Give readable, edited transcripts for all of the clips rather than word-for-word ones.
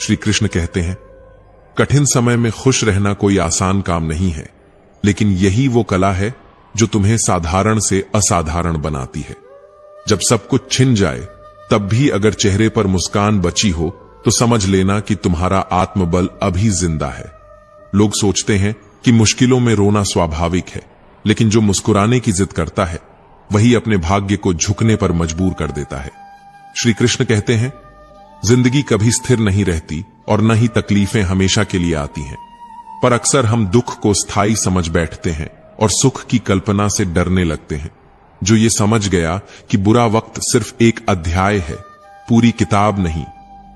श्री कृष्ण कहते हैं, कठिन समय में खुश रहना कोई आसान काम नहीं है, लेकिन यही वो कला है जो तुम्हें साधारण से असाधारण बनाती है। जब सब कुछ छिन जाए तब भी अगर चेहरे पर मुस्कान बची हो तो समझ लेना कि तुम्हारा आत्मबल अभी जिंदा है। लोग सोचते हैं कि मुश्किलों में रोना स्वाभाविक है, लेकिन जो मुस्कुराने की जिद करता है वही अपने भाग्य को झुकने पर मजबूर कर देता है। श्री कृष्ण कहते हैं, जिंदगी कभी स्थिर नहीं रहती और न ही तकलीफें हमेशा के लिए आती हैं, पर अक्सर हम दुख को स्थायी समझ बैठते हैं और सुख की कल्पना से डरने लगते हैं। जो ये समझ गया कि बुरा वक्त सिर्फ एक अध्याय है, पूरी किताब नहीं,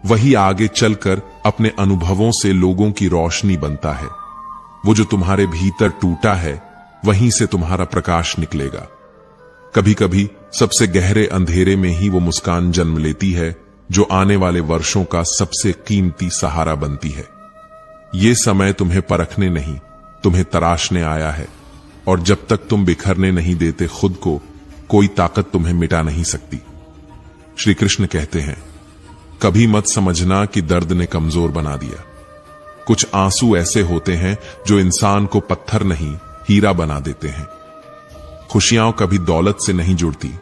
वही आगे चलकर अपने अनुभवों से लोगों की रोशनी बनता है। वो जो तुम्हारे भीतर टूटा है वहीं से तुम्हारा प्रकाश निकलेगा। कभी कभी सबसे गहरे अंधेरे में ही वो मुस्कान जन्म लेती है जो आने वाले वर्षों का सबसे कीमती सहारा बनती है। ये समय तुम्हें परखने नहीं, तुम्हें तराशने आया है, और जब तक तुम बिखरने नहीं देते खुद को, कोई ताकत तुम्हें मिटा नहीं सकती। श्री कृष्ण कहते हैं, कभी मत समझना कि दर्द ने कमजोर बना दिया। कुछ आंसू ऐसे होते हैं जो इंसान को पत्थर नहीं, हीरा बना देते हैं। खुशियां कभी दौलत से नहीं जुड़ती,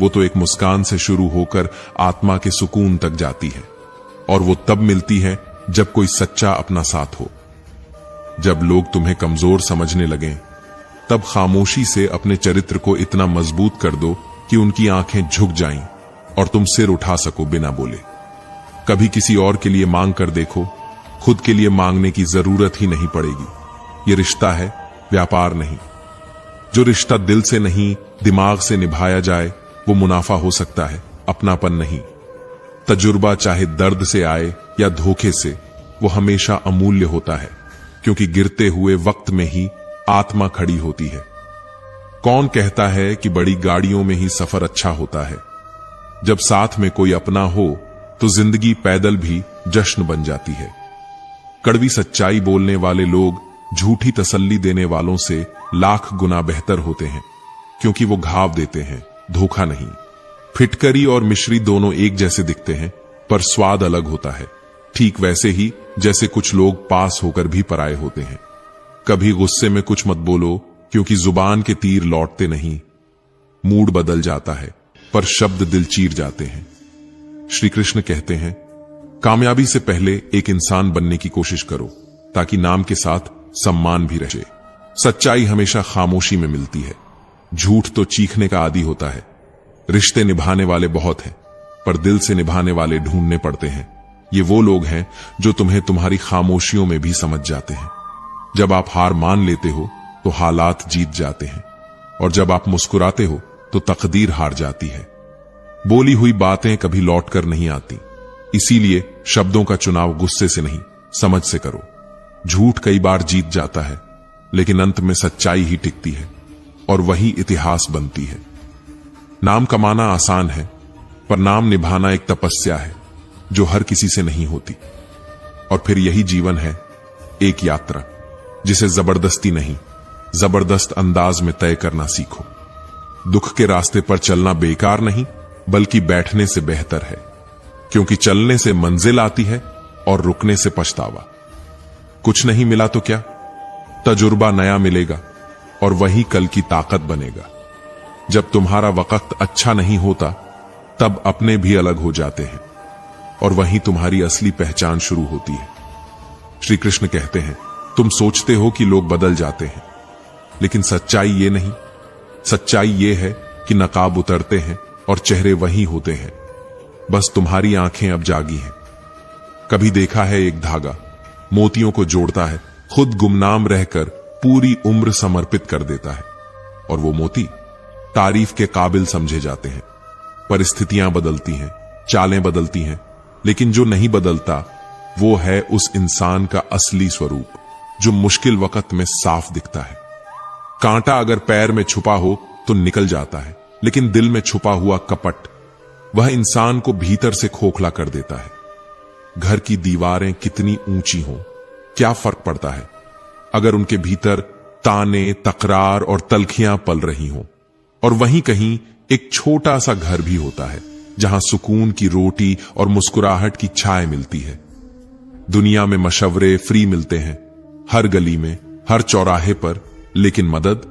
वो तो एक मुस्कान से शुरू होकर आत्मा के सुकून तक जाती है, और वो तब मिलती है जब कोई सच्चा अपना साथ हो। जब लोग तुम्हें कमजोर समझने लगें, तब खामोशी से अपने चरित्र को इतना मजबूत कर दो कि उनकी आंखें झुक जाएं और तुम सिर उठा सको बिना बोले। कभी किसी और के लिए मांग कर देखो, खुद के लिए मांगने की जरूरत ही नहीं पड़ेगी। ये रिश्ता है, व्यापार नहीं। जो रिश्ता दिल से नहीं, दिमाग से निभाया जाए, वो मुनाफा हो सकता है, अपनापन नहीं। तजुर्बा चाहे दर्द से आए या धोखे से, वो हमेशा अमूल्य होता है, क्योंकि गिरते हुए वक्त में ही आत्मा खड़ी होती है। कौन कहता है कि बड़ी गाड़ियों में ही सफर अच्छा होता है? जब साथ में कोई अपना हो तो जिंदगी पैदल भी जश्न बन जाती है। कड़वी सच्चाई बोलने वाले लोग झूठी तसल्ली देने वालों से लाख गुना बेहतर होते हैं, क्योंकि वो घाव देते हैं, धोखा नहीं। फिटकरी और मिश्री दोनों एक जैसे दिखते हैं, पर स्वाद अलग होता है। ठीक वैसे ही जैसे कुछ लोग पास होकर भी पराये होते हैं। कभी गुस्से में कुछ मत बोलो, क्योंकि जुबान के तीर लौटते नहीं। मूड बदल जाता है, पर शब्द दिल चीर जाते हैं। श्री कृष्ण कहते हैं, कामयाबी से पहले एक इंसान बनने की कोशिश करो, ताकि नाम के साथ सम्मान भी रहे। सच्चाई हमेशा खामोशी में मिलती है, झूठ तो चीखने का आदी होता है। रिश्ते निभाने वाले बहुत हैं, पर दिल से निभाने वाले ढूंढने पड़ते हैं। ये वो लोग हैं जो तुम्हें तुम्हारी खामोशियों में भी समझ जाते हैं। जब आप हार मान लेते हो तो हालात जीत जाते हैं, और जब आप मुस्कुराते हो तो तकदीर हार जाती है। बोली हुई बातें कभी लौटकर नहीं आती, इसीलिए शब्दों का चुनाव गुस्से से नहीं, समझ से करो। झूठ कई बार जीत जाता है, लेकिन अंत में सच्चाई ही टिकती है, और वही इतिहास बनती है। नाम कमाना आसान है, पर नाम निभाना एक तपस्या है जो हर किसी से नहीं होती। और फिर यही जीवन है, एक यात्रा जिसे जबरदस्ती नहीं, जबरदस्त अंदाज में तय करना सीखो। दुख के रास्ते पर चलना बेकार नहीं, बल्कि बैठने से बेहतर है, क्योंकि चलने से मंजिल आती है और रुकने से पछतावा। कुछ नहीं मिला तो क्या, तजुर्बा नया मिलेगा, और वही कल की ताकत बनेगा। जब तुम्हारा वक्त अच्छा नहीं होता, तब अपने भी अलग हो जाते हैं, और वहीं तुम्हारी असली पहचान शुरू होती है। श्री कृष्ण कहते हैं, तुम सोचते हो कि लोग बदल जाते हैं, लेकिन सच्चाई ये नहीं। सच्चाई ये है कि नकाब उतरते हैं और चेहरे वही होते हैं, बस तुम्हारी आंखें अब जागी हैं। कभी देखा है एक धागा मोतियों को जोड़ता है, खुद गुमनाम रहकर पूरी उम्र समर्पित कर देता है, और वो मोती तारीफ के काबिल समझे जाते हैं। परिस्थितियां बदलती हैं, चालें बदलती हैं, लेकिन जो नहीं बदलता वो है उस इंसान का असली स्वरूप, जो मुश्किल वक्त में साफ दिखता है। कांटा अगर पैर में छुपा हो तो निकल जाता है, लेकिन दिल में छुपा हुआ कपट वह इंसान को भीतर से खोखला कर देता है। घर की दीवारें कितनी ऊंची हों, क्या फर्क पड़ता है अगर उनके भीतर ताने, तकरार और तलखियां पल रही हों। और वहीं कहीं एक छोटा सा घर भी होता है, जहां सुकून की रोटी और मुस्कुराहट की छाया मिलती है। दुनिया में मशवरे फ्री मिलते हैं, हर गली में, हर चौराहे पर, लेकिन मदद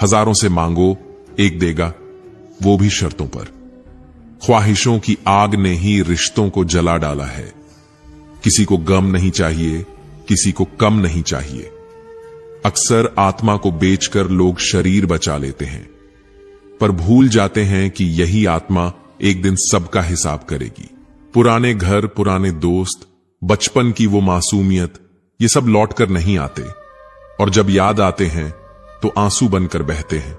हजारों से मांगो, एक देगा, वो भी शर्तों पर। ख्वाहिशों की आग ने ही रिश्तों को जला डाला है। किसी को गम नहीं चाहिए, किसी को कम नहीं चाहिए। अक्सर आत्मा को बेचकर लोग शरीर बचा लेते हैं, पर भूल जाते हैं कि यही आत्मा एक दिन सबका हिसाब करेगी। पुराने घर, पुराने दोस्त, बचपन की वो मासूमियत, ये सब लौट कर नहीं आते, और जब याद आते हैं तो आंसू बनकर बहते हैं।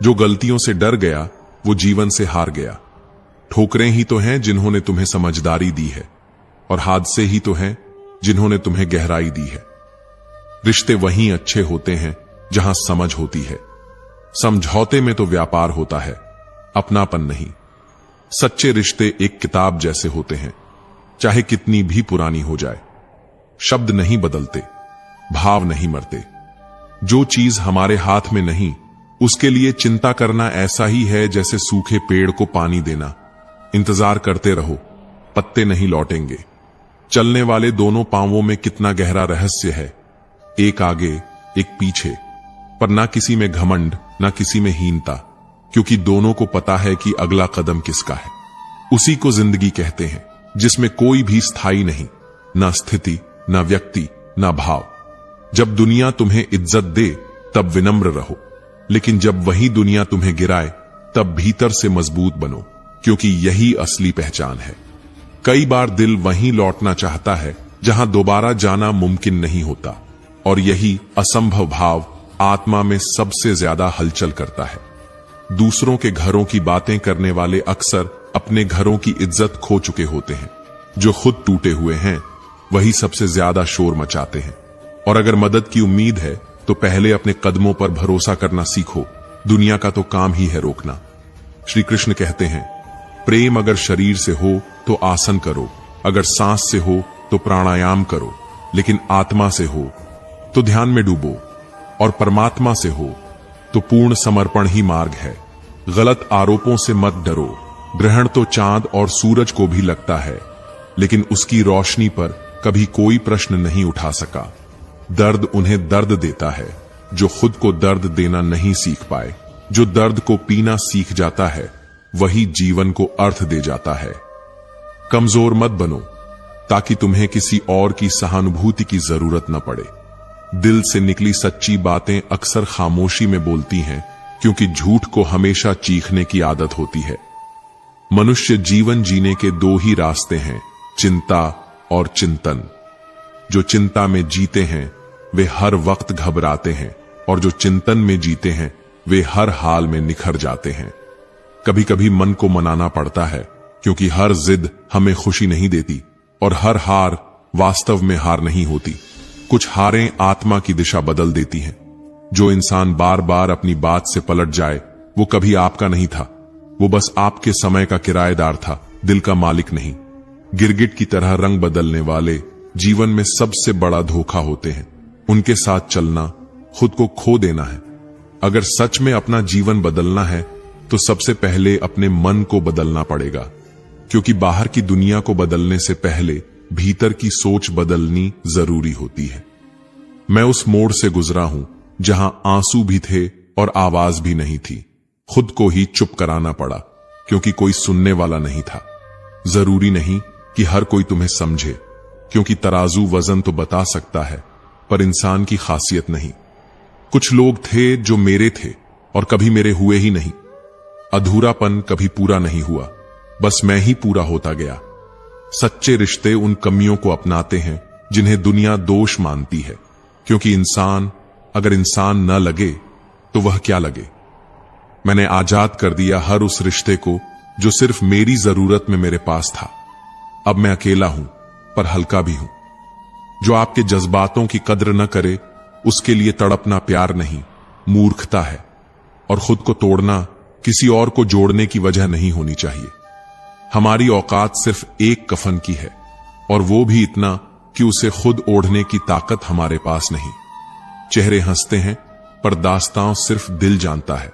जो गलतियों से डर गया वो जीवन से हार गया। ठोकरें ही तो हैं जिन्होंने तुम्हें समझदारी दी है, और हादसे ही तो हैं जिन्होंने तुम्हें गहराई दी है। रिश्ते वहीं अच्छे होते हैं जहां समझ होती है। समझौते में तो व्यापार होता है, अपनापन नहीं। सच्चे रिश्ते एक किताब जैसे होते हैं, चाहे कितनी भी पुरानी हो जाए। शब्द नहीं बदलते, भाव नहीं मरते। जो चीज हमारे हाथ में नहीं, उसके लिए चिंता करना ऐसा ही है जैसे सूखे पेड़ को पानी देना। इंतजार करते रहो, पत्ते नहीं लौटेंगे। चलने वाले दोनों पांवों में कितना गहरा रहस्य है, एक आगे एक पीछे, पर ना किसी में घमंड, ना किसी में हीनता, क्योंकि दोनों को पता है कि अगला कदम किसका है। उसी को जिंदगी कहते हैं, जिसमें कोई भी स्थायी नहीं, ना स्थिति, ना व्यक्ति, ना भाव। जब दुनिया तुम्हें इज्जत दे तब विनम्र रहो, लेकिन जब वही दुनिया तुम्हें गिराए तब भीतर से मजबूत बनो, क्योंकि यही असली पहचान है। कई बार दिल वहीं लौटना चाहता है जहां दोबारा जाना मुमकिन नहीं होता, और यही असंभव भाव आत्मा में सबसे ज्यादा हलचल करता है। दूसरों के घरों की बातें करने वाले अक्सर अपने घरों की इज्जत खो चुके होते हैं। जो खुद टूटे हुए हैं वही सबसे ज्यादा शोर मचाते हैं। और अगर मदद की उम्मीद है तो पहले अपने कदमों पर भरोसा करना सीखो। दुनिया का तो काम ही है रोकना। श्री कृष्ण कहते हैं, प्रेम अगर शरीर से हो तो आसन करो, अगर सांस से हो तो प्राणायाम करो, लेकिन आत्मा से हो तो ध्यान में डूबो, और परमात्मा से हो तो पूर्ण समर्पण ही मार्ग है। गलत आरोपों से मत डरो। ग्रहण तो चांद और सूरज को भी लगता है, लेकिन उसकी रोशनी पर कभी कोई प्रश्न नहीं उठा सका। दर्द उन्हें दर्द देता है जो खुद को दर्द देना नहीं सीख पाए। जो दर्द को पीना सीख जाता है वही जीवन को अर्थ दे जाता है। कमजोर मत बनो ताकि तुम्हें किसी और की सहानुभूति की जरूरत न पड़े। दिल से निकली सच्ची बातें अक्सर खामोशी में बोलती हैं, क्योंकि झूठ को हमेशा चीखने की आदत होती है। मनुष्य जीवन जीने के दो ही रास्ते हैं, चिंता और चिंतन। जो चिंता में जीते हैं वे हर वक्त घबराते हैं, और जो चिंतन में जीते हैं वे हर हाल में निखर जाते हैं। कभी कभी मन को मनाना पड़ता है, क्योंकि हर जिद हमें खुशी नहीं देती, और हर हार वास्तव में हार नहीं होती। कुछ हारें आत्मा की दिशा बदल देती हैं। जो इंसान बार बार अपनी बात से पलट जाए वो कभी आपका नहीं था, वो बस आपके समय का किराएदार था, दिल का मालिक नहीं। गिरगिट की तरह रंग बदलने वाले जीवन में सबसे बड़ा धोखा होते हैं। उनके साथ चलना खुद को खो देना है। अगर सच में अपना जीवन बदलना है तो सबसे पहले अपने मन को बदलना पड़ेगा, क्योंकि बाहर की दुनिया को बदलने से पहले भीतर की सोच बदलनी जरूरी होती है। मैं उस मोड़ से गुजरा हूं जहां आंसू भी थे और आवाज भी नहीं थी। खुद को ही चुप कराना पड़ा, क्योंकि कोई सुनने वाला नहीं था। जरूरी नहीं कि हर कोई तुम्हें समझे, क्योंकि तराजू वजन तो बता सकता है, पर इंसान की खासियत नहीं। कुछ लोग थे जो मेरे थे और कभी मेरे हुए ही नहीं। अधूरापन कभी पूरा नहीं हुआ, बस मैं ही पूरा होता गया। सच्चे रिश्ते उन कमियों को अपनाते हैं जिन्हें दुनिया दोष मानती है, क्योंकि अगर इंसान न लगे तो वह क्या लगे। मैंने आजाद कर दिया हर उस रिश्ते को जो सिर्फ मेरी जरूरत में मेरे पास था। अब मैं अकेला हूं, पर हल्का भी हूं। जो आपके जज्बातों की कद्र न करे उसके लिए तड़पना प्यार नहीं, मूर्खता है। और खुद को तोड़ना किसी और को जोड़ने की वजह नहीं होनी चाहिए। हमारी औकात सिर्फ एक कफन की है, और वो भी इतना कि उसे खुद ओढ़ने की ताकत हमारे पास नहीं। चेहरे हंसते हैं, पर दास्तां सिर्फ दिल जानता है,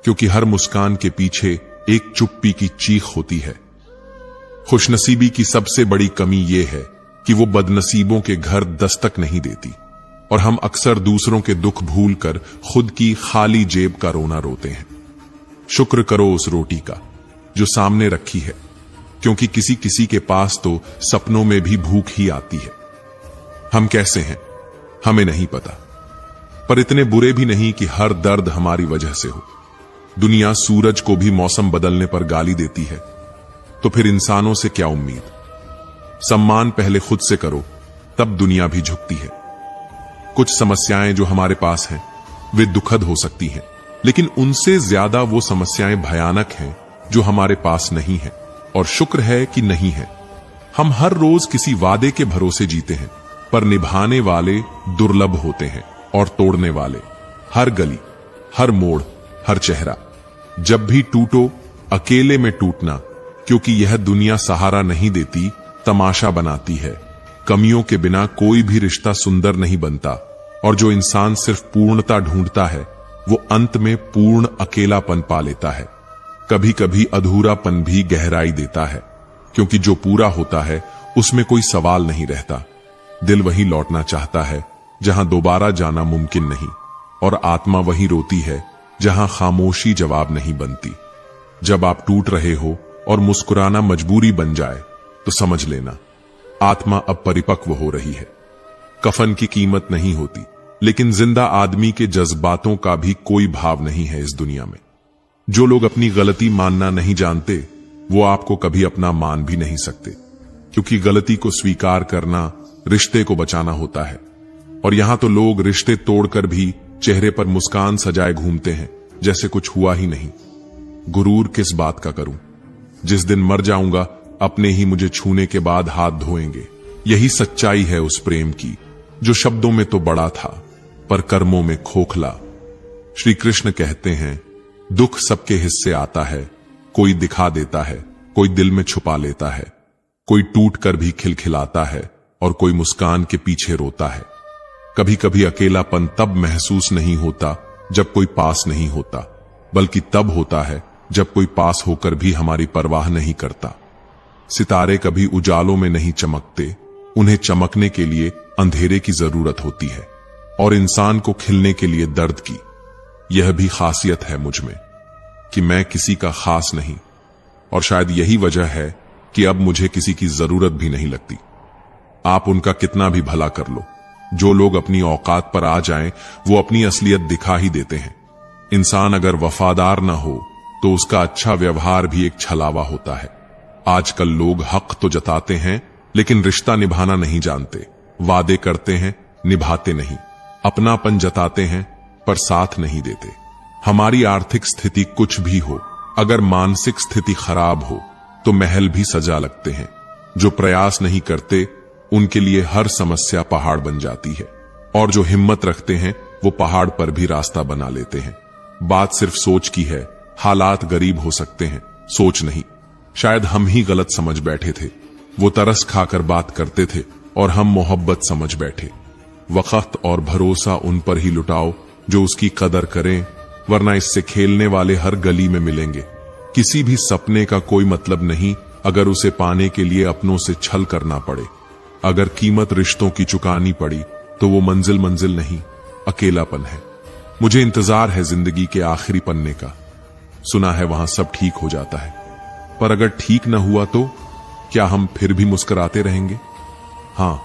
क्योंकि हर मुस्कान के पीछे एक चुप्पी की चीख होती है। खुशनसीबी की सबसे बड़ी कमी यह है कि वो बदनसीबों के घर दस्तक नहीं देती और हम अक्सर दूसरों के दुख भूलकर खुद की खाली जेब का रोना रोते हैं। शुक्र करो उस रोटी का जो सामने रखी है, क्योंकि किसी किसी के पास तो सपनों में भी भूख ही आती है। हम कैसे हैं हमें नहीं पता, पर इतने बुरे भी नहीं कि हर दर्द हमारी वजह से हो। दुनिया सूरज को भी मौसम बदलने पर गाली देती है, तो फिर इंसानों से क्या उम्मीद। सम्मान पहले खुद से करो, तब दुनिया भी झुकती है। कुछ समस्याएं जो हमारे पास हैं वे दुखद हो सकती हैं, लेकिन उनसे ज्यादा वो समस्याएं भयानक हैं जो हमारे पास नहीं है, और शुक्र है कि नहीं है। हम हर रोज किसी वादे के भरोसे जीते हैं, पर निभाने वाले दुर्लभ होते हैं और तोड़ने वाले हर गली, हर मोड़, हर चेहरा। जब भी टूटो अकेले में टूटना, क्योंकि यह दुनिया सहारा नहीं देती, तमाशा बनाती है। कमियों के बिना कोई भी रिश्ता सुंदर नहीं बनता, और जो इंसान सिर्फ पूर्णता ढूंढता है वो अंत में पूर्ण अकेलापन पा लेता है। कभी कभी अधूरापन भी गहराई देता है, क्योंकि जो पूरा होता है उसमें कोई सवाल नहीं रहता। दिल वहीं लौटना चाहता है जहां दोबारा जाना मुमकिन नहीं, और आत्मा वहीं रोती है जहां खामोशी जवाब नहीं बनती। जब आप टूट रहे हो और मुस्कुराना मजबूरी बन जाए तो समझ लेना आत्मा अब परिपक्व हो रही है। कफन की कीमत नहीं होती, लेकिन जिंदा आदमी के जज्बातों का भी कोई भाव नहीं है इस दुनिया में। जो लोग अपनी गलती मानना नहीं जानते वो आपको कभी अपना मान भी नहीं सकते, क्योंकि गलती को स्वीकार करना रिश्ते को बचाना होता है। और यहां तो लोग रिश्ते तोड़कर भी चेहरे पर मुस्कान सजाए घूमते हैं जैसे कुछ हुआ ही नहीं। गुरूर किस बात का करूं, जिस दिन मर जाऊंगा अपने ही मुझे छूने के बाद हाथ धोएंगे। यही सच्चाई है उस प्रेम की जो शब्दों में तो बड़ा था पर कर्मों में खोखला। श्री कृष्ण कहते हैं, दुख सबके हिस्से आता है, कोई दिखा देता है, कोई दिल में छुपा लेता है, कोई टूट कर भी खिलखिलाता है और कोई मुस्कान के पीछे रोता है। कभी कभी अकेलापन तब महसूस नहीं होता जब कोई पास नहीं होता, बल्कि तब होता है जब कोई पास होकर भी हमारी परवाह नहीं करता। सितारे कभी उजालों में नहीं चमकते, उन्हें चमकने के लिए अंधेरे की जरूरत होती है, और इंसान को खिलने के लिए दर्द की। यह भी खासियत है मुझ में कि मैं किसी का खास नहीं, और शायद यही वजह है कि अब मुझे किसी की जरूरत भी नहीं लगती। आप उनका कितना भी भला कर लो, जो लोग अपनी औकात पर आ जाएं वो अपनी असलियत दिखा ही देते हैं। इंसान अगर वफादार न हो तो उसका अच्छा व्यवहार भी एक छलावा होता है। आजकल लोग हक तो जताते हैं लेकिन रिश्ता निभाना नहीं जानते। वादे करते हैं, निभाते नहीं। अपनापन जताते हैं पर साथ नहीं देते। हमारी आर्थिक स्थिति कुछ भी हो, अगर मानसिक स्थिति खराब हो तो महल भी सजा लगते हैं। जो प्रयास नहीं करते उनके लिए हर समस्या पहाड़ बन जाती है, और जो हिम्मत रखते हैं वो पहाड़ पर भी रास्ता बना लेते हैं। बात सिर्फ सोच की है। हालात गरीब हो सकते हैं, सोच नहीं। शायद हम ही गलत समझ बैठे थे। वो तरस खाकर बात करते थे और हम मोहब्बत समझ बैठे। वक्त और भरोसा उन पर ही लुटाओ जो उसकी कदर करें, वरना इससे खेलने वाले हर गली में मिलेंगे। किसी भी सपने का कोई मतलब नहीं अगर उसे पाने के लिए अपनों से छल करना पड़े। अगर कीमत रिश्तों की चुकानी पड़ी तो वो मंजिल मंजिल नहीं, अकेलापन है। मुझे इंतजार है जिंदगी के आखिरी पन्ने का। सुना है वहां सब ठीक हो जाता है, पर अगर ठीक न हुआ तो क्या हम फिर भी मुस्कुराते रहेंगे? हां,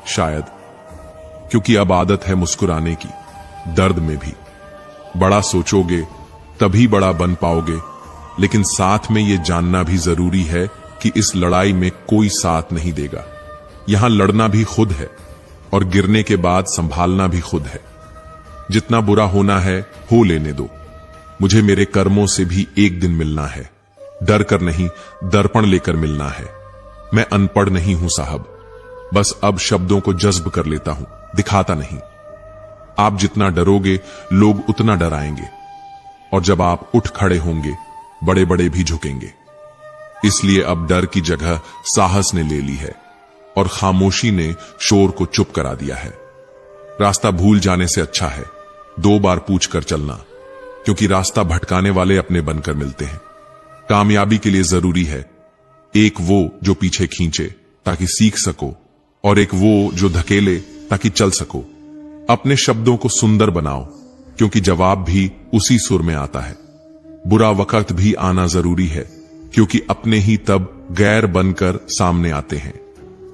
शायद, क्योंकि अब आदत है मुस्कुराने की, दर्द में भी। बड़ा सोचोगे तभी बड़ा बन पाओगे, लेकिन साथ में यह जानना भी जरूरी है कि इस लड़ाई में कोई साथ नहीं देगा। यहां लड़ना भी खुद है और गिरने के बाद संभालना भी खुद है। जितना बुरा होना है हो लेने दो। मुझे मेरे कर्मों से भी एक दिन मिलना है। डर कर नहीं, दर्पण लेकर मिलना है। मैं अनपढ़ नहीं हूं साहब, बस अब शब्दों को जज्ब कर लेता हूं, दिखाता नहीं। आप जितना डरोगे लोग उतना डराएंगे, और जब आप उठ खड़े होंगे बड़े बड़े भी झुकेंगे। इसलिए अब डर की जगह साहस ने ले ली है, और खामोशी ने शोर को चुप करा दिया है। रास्ता भूल जाने से अच्छा है 2 बार पूछ कर चलना, क्योंकि रास्ता भटकाने वाले अपने बनकर मिलते हैं। कामयाबी के लिए जरूरी है एक वो जो पीछे खींचे, ताकि सीख सको और एक वो जो धकेले ताकि चल सको। अपने शब्दों को सुंदर बनाओ, क्योंकि जवाब भी उसी सुर में आता है। बुरा वक्त भी आना जरूरी है, क्योंकि अपने ही तब गैर बनकर सामने आते हैं।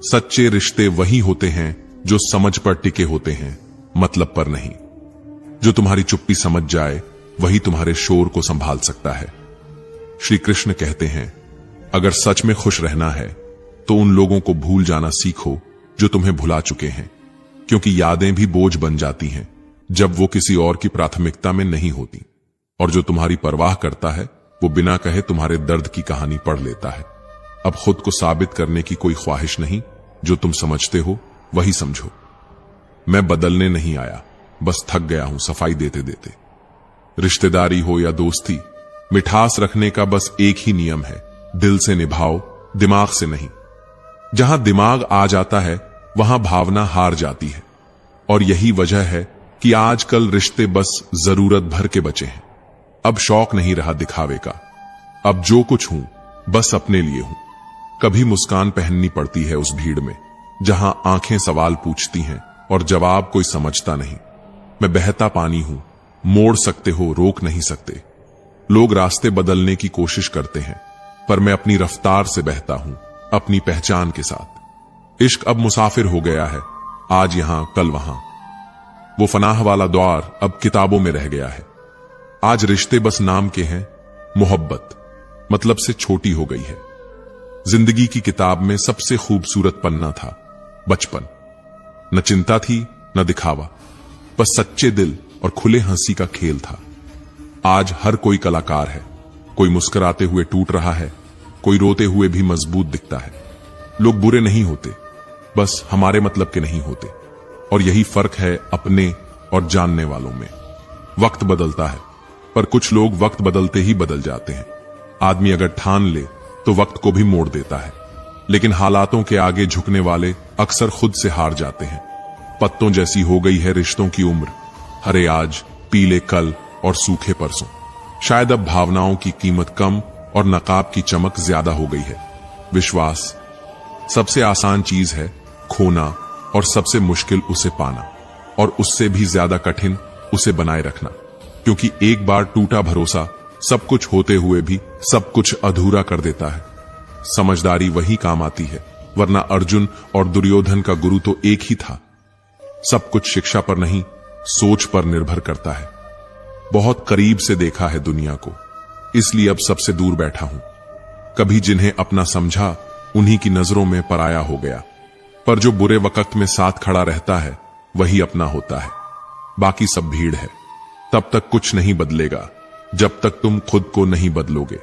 सच्चे रिश्ते वही होते हैं जो समझ पर टिके होते हैं, मतलब पर नहीं। जो तुम्हारी चुप्पी समझ जाए वही तुम्हारे शोर को संभाल सकता है। श्री कृष्ण कहते हैं, अगर सच में खुश रहना है तो उन लोगों को भूल जाना सीखो जो तुम्हें भुला चुके हैं, क्योंकि यादें भी बोझ बन जाती हैं जब वो किसी और की प्राथमिकता में नहीं होती। और जो तुम्हारी परवाह करता है वो बिना कहे तुम्हारे दर्द की कहानी पढ़ लेता है। अब खुद को साबित करने की कोई ख्वाहिश नहीं, जो तुम समझते हो वही समझो। मैं बदलने नहीं आया, बस थक गया हूं सफाई देते देते। रिश्तेदारी हो या दोस्ती, मिठास रखने का बस एक ही नियम है, दिल से निभाओ, दिमाग से नहीं। जहां दिमाग आ जाता है वहां भावना हार जाती है। और यही वजह है कि आजकल रिश्ते बस जरूरत भर के बचे हैं। अब शौक नहीं रहा दिखावे का। अब जो कुछ हूं बस अपने लिए हूं। कभी मुस्कान पहननी पड़ती है उस भीड़ में जहां आंखें सवाल पूछती हैं और जवाब कोई समझता नहीं। मैं बहता पानी हूं, मोड़ सकते हो रोक नहीं सकते। लोग रास्ते बदलने की कोशिश करते हैं, पर मैं अपनी रफ्तार से बहता हूं, अपनी पहचान के साथ। इश्क अब मुसाफिर हो गया है, आज यहां कल वहां। वो फनाह वाला द्वार अब किताबों में रह गया है। आज रिश्ते बस नाम के हैं, मोहब्बत मतलब से छोटी हो गई है। जिंदगी की किताब में सबसे खूबसूरत पन्ना था बचपन। न चिंता थी न दिखावा, बस सच्चे दिल और खुले हंसी का खेल था। आज हर कोई कलाकार है, कोई मुस्कुराते हुए टूट रहा है, कोई रोते हुए भी मजबूत दिखता है। लोग बुरे नहीं होते, बस हमारे मतलब के नहीं होते। और यही फर्क है अपने और जानने वालों में। वक्त बदलता है, पर कुछ लोग वक्त बदलते ही बदल जाते हैं। आदमी अगर ठान ले तो वक्त को भी मोड़ देता है, लेकिन हालातों के आगे झुकने वाले अक्सर खुद से हार जाते हैं। पत्तों जैसी हो गई है रिश्तों की उम्र, हरे आज, पीले कल और सूखे परसों। शायद अब भावनाओं की कीमत कम और नकाब की चमक ज्यादा हो गई है। विश्वास सबसे आसान चीज है खोना, और सबसे मुश्किल उसे पाना, और उससे भी ज्यादा कठिन उसे बनाए रखना। क्योंकि एक बार टूटा भरोसा सब कुछ होते हुए भी सब कुछ अधूरा कर देता है। समझदारी वही काम आती है, वरना अर्जुन और दुर्योधन का गुरु तो एक ही था। सब कुछ शिक्षा पर नहीं, सोच पर निर्भर करता है। बहुत करीब से देखा है दुनिया को, इसलिए अब सबसे दूर बैठा हूं। कभी जिन्हें अपना समझा उन्हीं की नजरों में पराया हो गया। पर जो बुरे वक्त में साथ खड़ा रहता है वही अपना होता है, बाकी सब भीड़ है। तब तक कुछ नहीं बदलेगा जब तक तुम खुद को नहीं बदलोगे।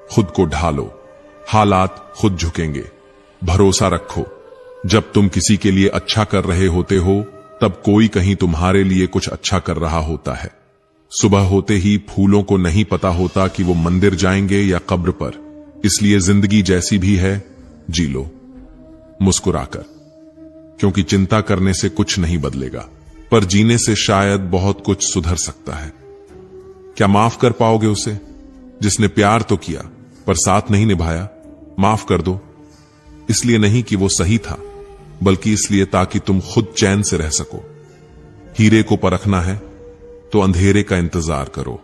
खुद को ढालो, हालात खुद झुकेंगे। भरोसा रखो, जब तुम किसी के लिए अच्छा कर रहे होते हो तब कोई कहीं तुम्हारे लिए कुछ अच्छा कर रहा होता है। सुबह होते ही फूलों को नहीं पता होता कि वो मंदिर जाएंगे या कब्र पर, इसलिए जिंदगी जैसी भी है जी लो मुस्कुराकर, क्योंकि चिंता करने से कुछ नहीं बदलेगा, पर जीने से शायद बहुत कुछ सुधर सकता है। क्या माफ कर पाओगे उसे जिसने प्यार तो किया पर साथ नहीं निभाया? माफ कर दो, इसलिए नहीं कि वो सही था, बल्कि इसलिए ताकि तुम खुद चैन से रह सको। हीरे को परखना है तो अंधेरे का इंतजार करो।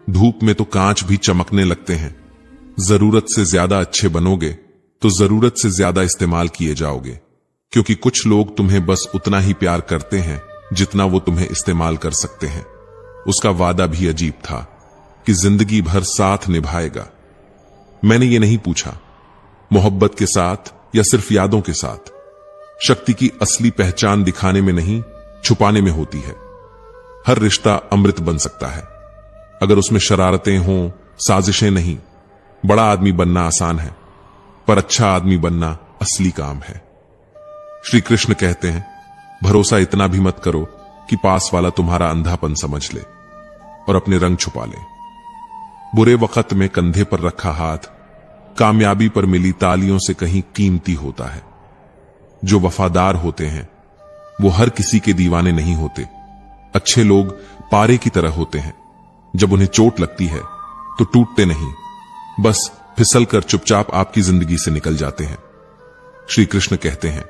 धूप में तो कांच भी चमकने लगते हैं। जरूरत से ज्यादा अच्छे बनोगे तो जरूरत से ज्यादा इस्तेमाल किए जाओगे, क्योंकि कुछ लोग तुम्हें बस उतना ही प्यार करते हैं जितना वो तुम्हें इस्तेमाल कर सकते हैं। उसका वादा भी अजीब था कि जिंदगी भर साथ निभाएगा। मैंने ये नहीं पूछा मोहब्बत के साथ या सिर्फ यादों के साथ। शक्ति की असली पहचान दिखाने में नहीं, छुपाने में होती है। हर रिश्ता अमृत बन सकता है अगर उसमें शरारतें हों, साजिशें नहीं। बड़ा आदमी बनना आसान है, पर अच्छा आदमी बनना असली काम है। श्री कृष्ण कहते हैं, भरोसा इतना भी मत करो कि पास वाला तुम्हारा अंधापन समझ ले और अपने रंग छुपा ले। बुरे वक्त में कंधे पर रखा हाथ कामयाबी पर मिली तालियों से कहीं कीमती होता है। जो वफादार होते हैं वो हर किसी के दीवाने नहीं होते। अच्छे लोग पारे की तरह होते हैं, जब उन्हें चोट लगती है तो टूटते नहीं, बस फिसल कर चुपचाप आपकी जिंदगी से निकल जाते हैं। श्री कृष्ण कहते हैं,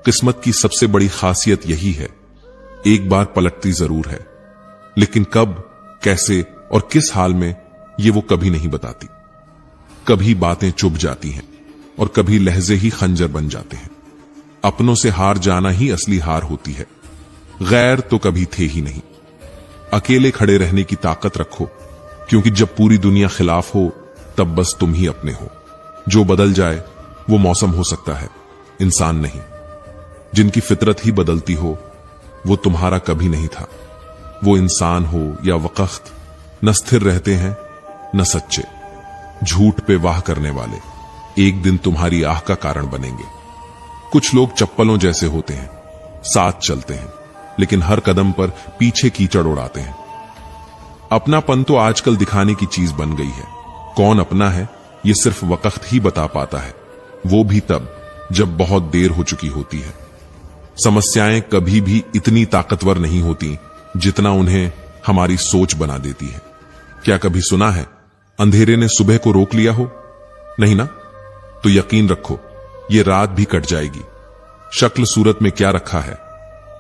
किस्मत की सबसे बड़ी खासियत यही है, एक बार पलटती जरूर है, लेकिन कब, कैसे और किस हाल में, ये वो कभी नहीं बताती। कभी बातें चुभ जाती हैं और कभी लहजे ही खंजर बन जाते हैं। अपनों से हार जाना ही असली हार होती है, गैर तो कभी थे ही नहीं। अकेले खड़े रहने की ताकत रखो, क्योंकि जब पूरी दुनिया खिलाफ हो तब बस तुम ही अपने हो। जो बदल जाए वो मौसम हो सकता है, इंसान नहीं। जिनकी फितरत ही बदलती हो वो तुम्हारा कभी नहीं था। वो इंसान हो या वक़्त, न स्थिर रहते हैं न सच्चे। झूठ पे वाह करने वाले एक दिन तुम्हारी आह का कारण बनेंगे। कुछ लोग चप्पलों जैसे होते हैं, साथ चलते हैं लेकिन हर कदम पर पीछे कीचड़ उड़ाते हैं। अपनापन तो आजकल दिखाने की चीज बन गई है। कौन अपना है ये सिर्फ वक़्त ही बता पाता है, वो भी तब जब बहुत देर हो चुकी होती है। समस्याएं कभी भी इतनी ताकतवर नहीं होती जितना उन्हें हमारी सोच बना देती है। क्या कभी सुना है अंधेरे ने सुबह को रोक लिया हो? नहीं ना? तो यकीन रखो ये रात भी कट जाएगी। शक्ल सूरत में क्या रखा है,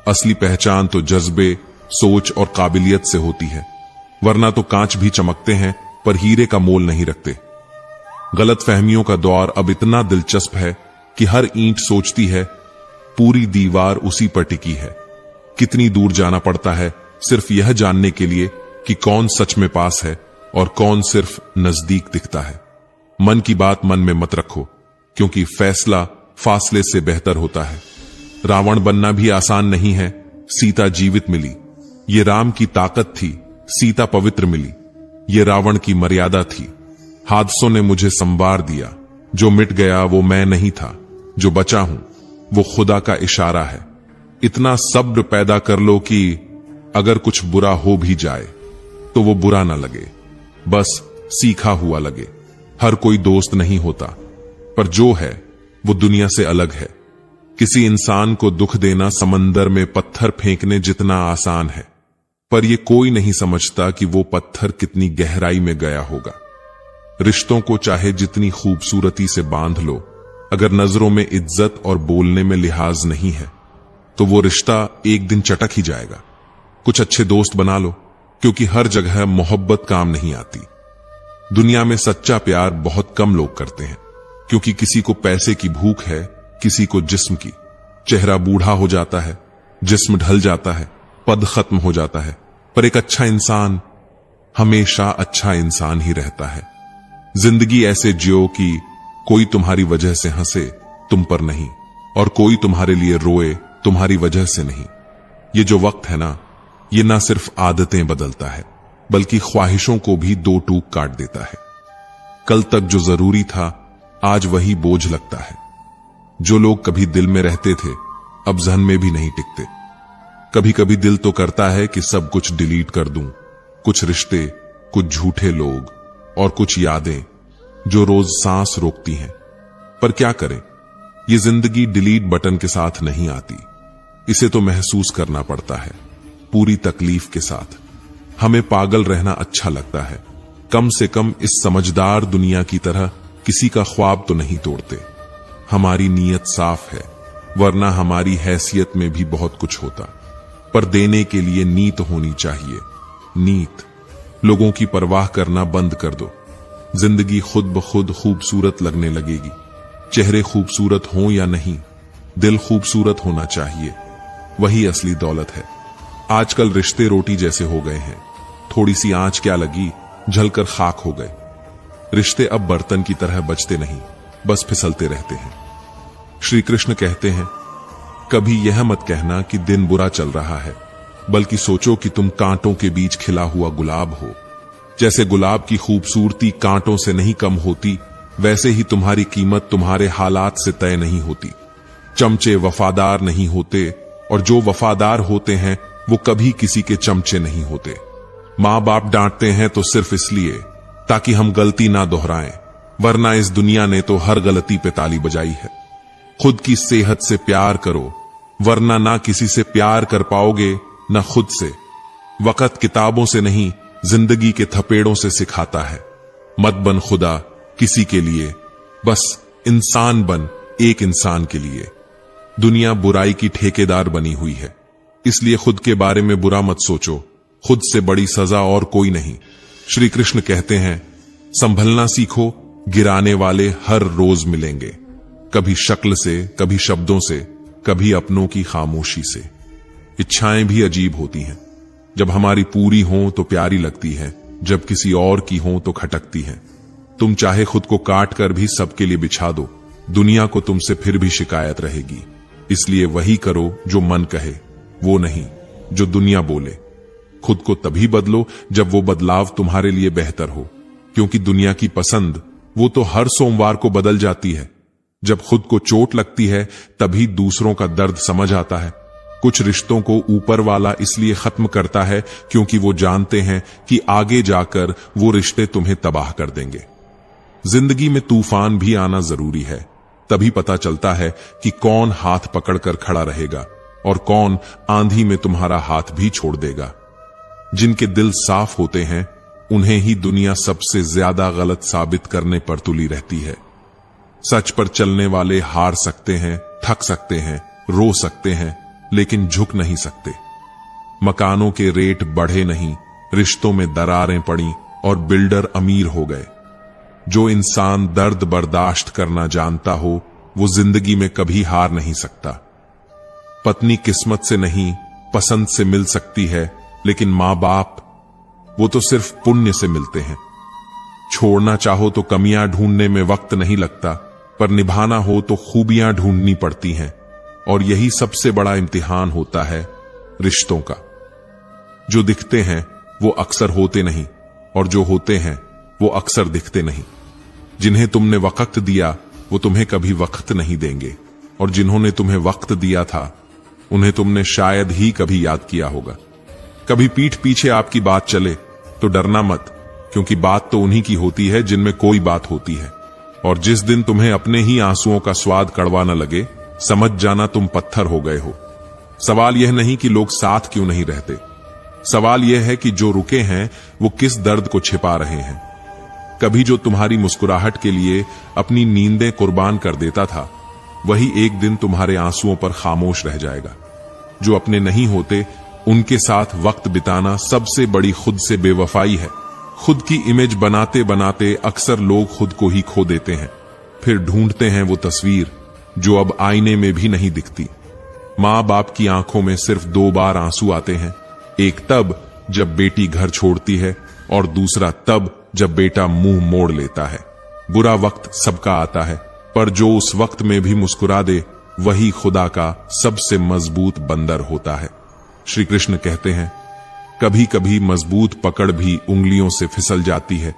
असली पहचान तो जज्बे, सोच और काबिलियत से होती है। वरना तो कांच भी चमकते हैं पर हीरे का मोल नहीं रखते। गलत फहमियों का दौर अब इतना दिलचस्प है कि हर ईंट सोचती है पूरी दीवार उसी पर टिकी है। कितनी दूर जाना पड़ता है सिर्फ यह जानने के लिए कि कौन सच में पास है और कौन सिर्फ नजदीक दिखता है। मन की बात मन में मत रखो, क्योंकि फैसला फासले से बेहतर होता है। रावण बनना भी आसान नहीं है। सीता जीवित मिली, ये राम की ताकत थी। सीता पवित्र मिली, ये रावण की मर्यादा थी। हादसों ने मुझे संवार दिया, जो मिट गया वो मैं नहीं था, जो बचा हूं वो खुदा का इशारा है। इतना सब्र पैदा कर लो कि अगर कुछ बुरा हो भी जाए तो वो बुरा ना लगे, बस सीखा हुआ लगे। हर कोई दोस्त नहीं होता, पर जो है वो दुनिया से अलग है। किसी इंसान को दुख देना समंदर में पत्थर फेंकने जितना आसान है, पर यह कोई नहीं समझता कि वो पत्थर कितनी गहराई में गया होगा। रिश्तों को चाहे जितनी खूबसूरती से बांध लो, अगर नजरों में इज्जत और बोलने में लिहाज नहीं है तो वो रिश्ता एक दिन चटक ही जाएगा। कुछ अच्छे दोस्त बना लो, क्योंकि हर जगह मोहब्बत काम नहीं आती। दुनिया में सच्चा प्यार बहुत कम लोग करते हैं, क्योंकि किसी को पैसे की भूख है, किसी को जिस्म की। चेहरा बूढ़ा हो जाता है, जिस्म ढल जाता है, पद खत्म हो जाता है, पर एक अच्छा इंसान हमेशा अच्छा इंसान ही रहता है। जिंदगी ऐसे जियो कि कोई तुम्हारी वजह से हंसे, तुम पर नहीं, और कोई तुम्हारे लिए रोए, तुम्हारी वजह से नहीं। ये जो वक्त है ना, ये ना सिर्फ आदतें बदलता है, बल्कि ख्वाहिशों को भी दो टूक काट देता है। कल तक जो जरूरी था आज वही बोझ लगता है। जो लोग कभी दिल में रहते थे अब जहन में भी नहीं टिकते। कभी कभी दिल तो करता है कि सब कुछ डिलीट कर दूं, कुछ रिश्ते, कुछ झूठे लोग और कुछ यादें जो रोज सांस रोकती हैं। पर क्या करें, ये जिंदगी डिलीट बटन के साथ नहीं आती। इसे तो महसूस करना पड़ता है, पूरी तकलीफ के साथ। हमें पागल रहना अच्छा लगता है, कम से कम इस समझदार दुनिया की तरह किसी का ख्वाब तो नहीं तोड़ते। हमारी नीयत साफ है, वरना हमारी हैसियत में भी बहुत कुछ होता। पर देने के लिए नीत होनी चाहिए। नीत। लोगों की परवाह करना बंद कर दो, जिंदगी खुद ब खुद खूबसूरत लगने लगेगी। चेहरे खूबसूरत हों या नहीं, दिल खूबसूरत होना चाहिए, वही असली दौलत है। आजकल रिश्ते रोटी जैसे हो गए हैं, थोड़ी सी आंच क्या लगी, जलकर खाक हो गए। रिश्ते अब बर्तन की तरह बचते नहीं, बस फिसलते रहते हैं। श्री कृष्ण कहते हैं, कभी यह मत कहना कि दिन बुरा चल रहा है, बल्कि सोचो कि तुम कांटों के बीच खिला हुआ गुलाब हो। जैसे गुलाब की खूबसूरती कांटों से नहीं कम होती, वैसे ही तुम्हारी कीमत तुम्हारे हालात से तय नहीं होती। चमचे वफादार नहीं होते, और जो वफादार होते हैं वो कभी किसी के चमचे नहीं होते। माँ बाप डांटते हैं तो सिर्फ इसलिए ताकि हम गलती ना दोहराएं, वरना इस दुनिया ने तो हर गलती पे ताली बजाई है। खुद की सेहत से प्यार करो, वरना ना किसी से प्यार कर पाओगे ना खुद से। वक़्त किताबों से नहीं, जिंदगी के थपेड़ों से सिखाता है। मत बन खुदा किसी के लिए, बस इंसान बन एक इंसान के लिए। दुनिया बुराई की ठेकेदार बनी हुई है, इसलिए खुद के बारे में बुरा मत सोचो। खुद से बड़ी सजा और कोई नहीं। श्री कृष्ण कहते हैं, संभलना सीखो, गिराने वाले हर रोज मिलेंगे, कभी शक्ल से, कभी शब्दों से, कभी अपनों की खामोशी से। इच्छाएं भी अजीब होती हैं, जब हमारी पूरी हों तो प्यारी लगती है, जब किसी और की हों तो खटकती है। तुम चाहे खुद को काट कर भी सबके लिए बिछा दो, दुनिया को तुमसे फिर भी शिकायत रहेगी। इसलिए वही करो जो मन कहे, वो नहीं जो दुनिया बोले। खुद को तभी बदलो जब वो बदलाव तुम्हारे लिए बेहतर हो, क्योंकि दुनिया की पसंद वो तो हर सोमवार को बदल जाती है। जब खुद को चोट लगती है तभी दूसरों का दर्द समझ आता है। कुछ रिश्तों को ऊपर वाला इसलिए खत्म करता है क्योंकि वो जानते हैं कि आगे जाकर वो रिश्ते तुम्हें तबाह कर देंगे। जिंदगी में तूफान भी आना जरूरी है, तभी पता चलता है कि कौन हाथ पकड़कर खड़ा रहेगा और कौन आंधी में तुम्हारा हाथ भी छोड़ देगा। जिनके दिल साफ होते हैं उन्हें ही दुनिया सबसे ज्यादा गलत साबित करने पर तुली रहती है। सच पर चलने वाले हार सकते हैं, थक सकते हैं, रो सकते हैं, लेकिन झुक नहीं सकते। मकानों के रेट बढ़े नहीं, रिश्तों में दरारें पड़ी और बिल्डर अमीर हो गए। जो इंसान दर्द बर्दाश्त करना जानता हो वो जिंदगी में कभी हार नहीं सकता। पत्नी किस्मत से नहीं पसंद से मिल सकती है, लेकिन मां बाप वो तो सिर्फ पुण्य से मिलते हैं। छोड़ना चाहो तो कमियां ढूंढने में वक्त नहीं लगता, पर निभाना हो तो खूबियां ढूंढनी पड़ती हैं। और यही सबसे बड़ा इम्तिहान होता है रिश्तों का। जो दिखते हैं वो अक्सर होते नहीं, और जो होते हैं वो अक्सर दिखते नहीं। जिन्हें तुमने वक्त दिया वो तुम्हें कभी वक्त नहीं देंगे, और जिन्होंने तुम्हें वक्त दिया था उन्हें तुमने शायद ही कभी याद किया होगा। कभी पीठ पीछे आपकी बात चले तो डरना मत, क्योंकि बात तो उन्हीं की होती है जिनमें कोई बात होती है। और जिस दिन तुम्हें अपने ही आंसुओं का स्वाद कड़वा न लगे, समझ जाना तुम पत्थर हो गए हो। सवाल यह नहीं कि लोग साथ क्यों नहीं रहते, सवाल यह है कि जो रुके हैं वो किस दर्द को छिपा रहे हैं। कभी जो तुम्हारी मुस्कुराहट के लिए अपनी नींदें कुर्बान कर देता था, वही एक दिन तुम्हारे आंसुओं पर खामोश रह जाएगा। जो अपने नहीं होते उनके साथ वक्त बिताना सबसे बड़ी खुद से बेवफाई है। खुद की इमेज बनाते बनाते अक्सर लोग खुद को ही खो देते हैं, फिर ढूंढते हैं वो तस्वीर जो अब आईने में भी नहीं दिखती। मां बाप की आंखों में सिर्फ 2 बार आंसू आते हैं, एक तब जब बेटी घर छोड़ती है और दूसरा तब जब बेटा मुंह मोड़ लेता है। बुरा वक्त सबका आता है, पर जो उस वक्त में भी मुस्कुरा दे वही खुदा का सबसे मजबूत बंदर होता है। श्री कृष्ण कहते हैं, कभी कभी मजबूत पकड़ भी उंगलियों से फिसल जाती है,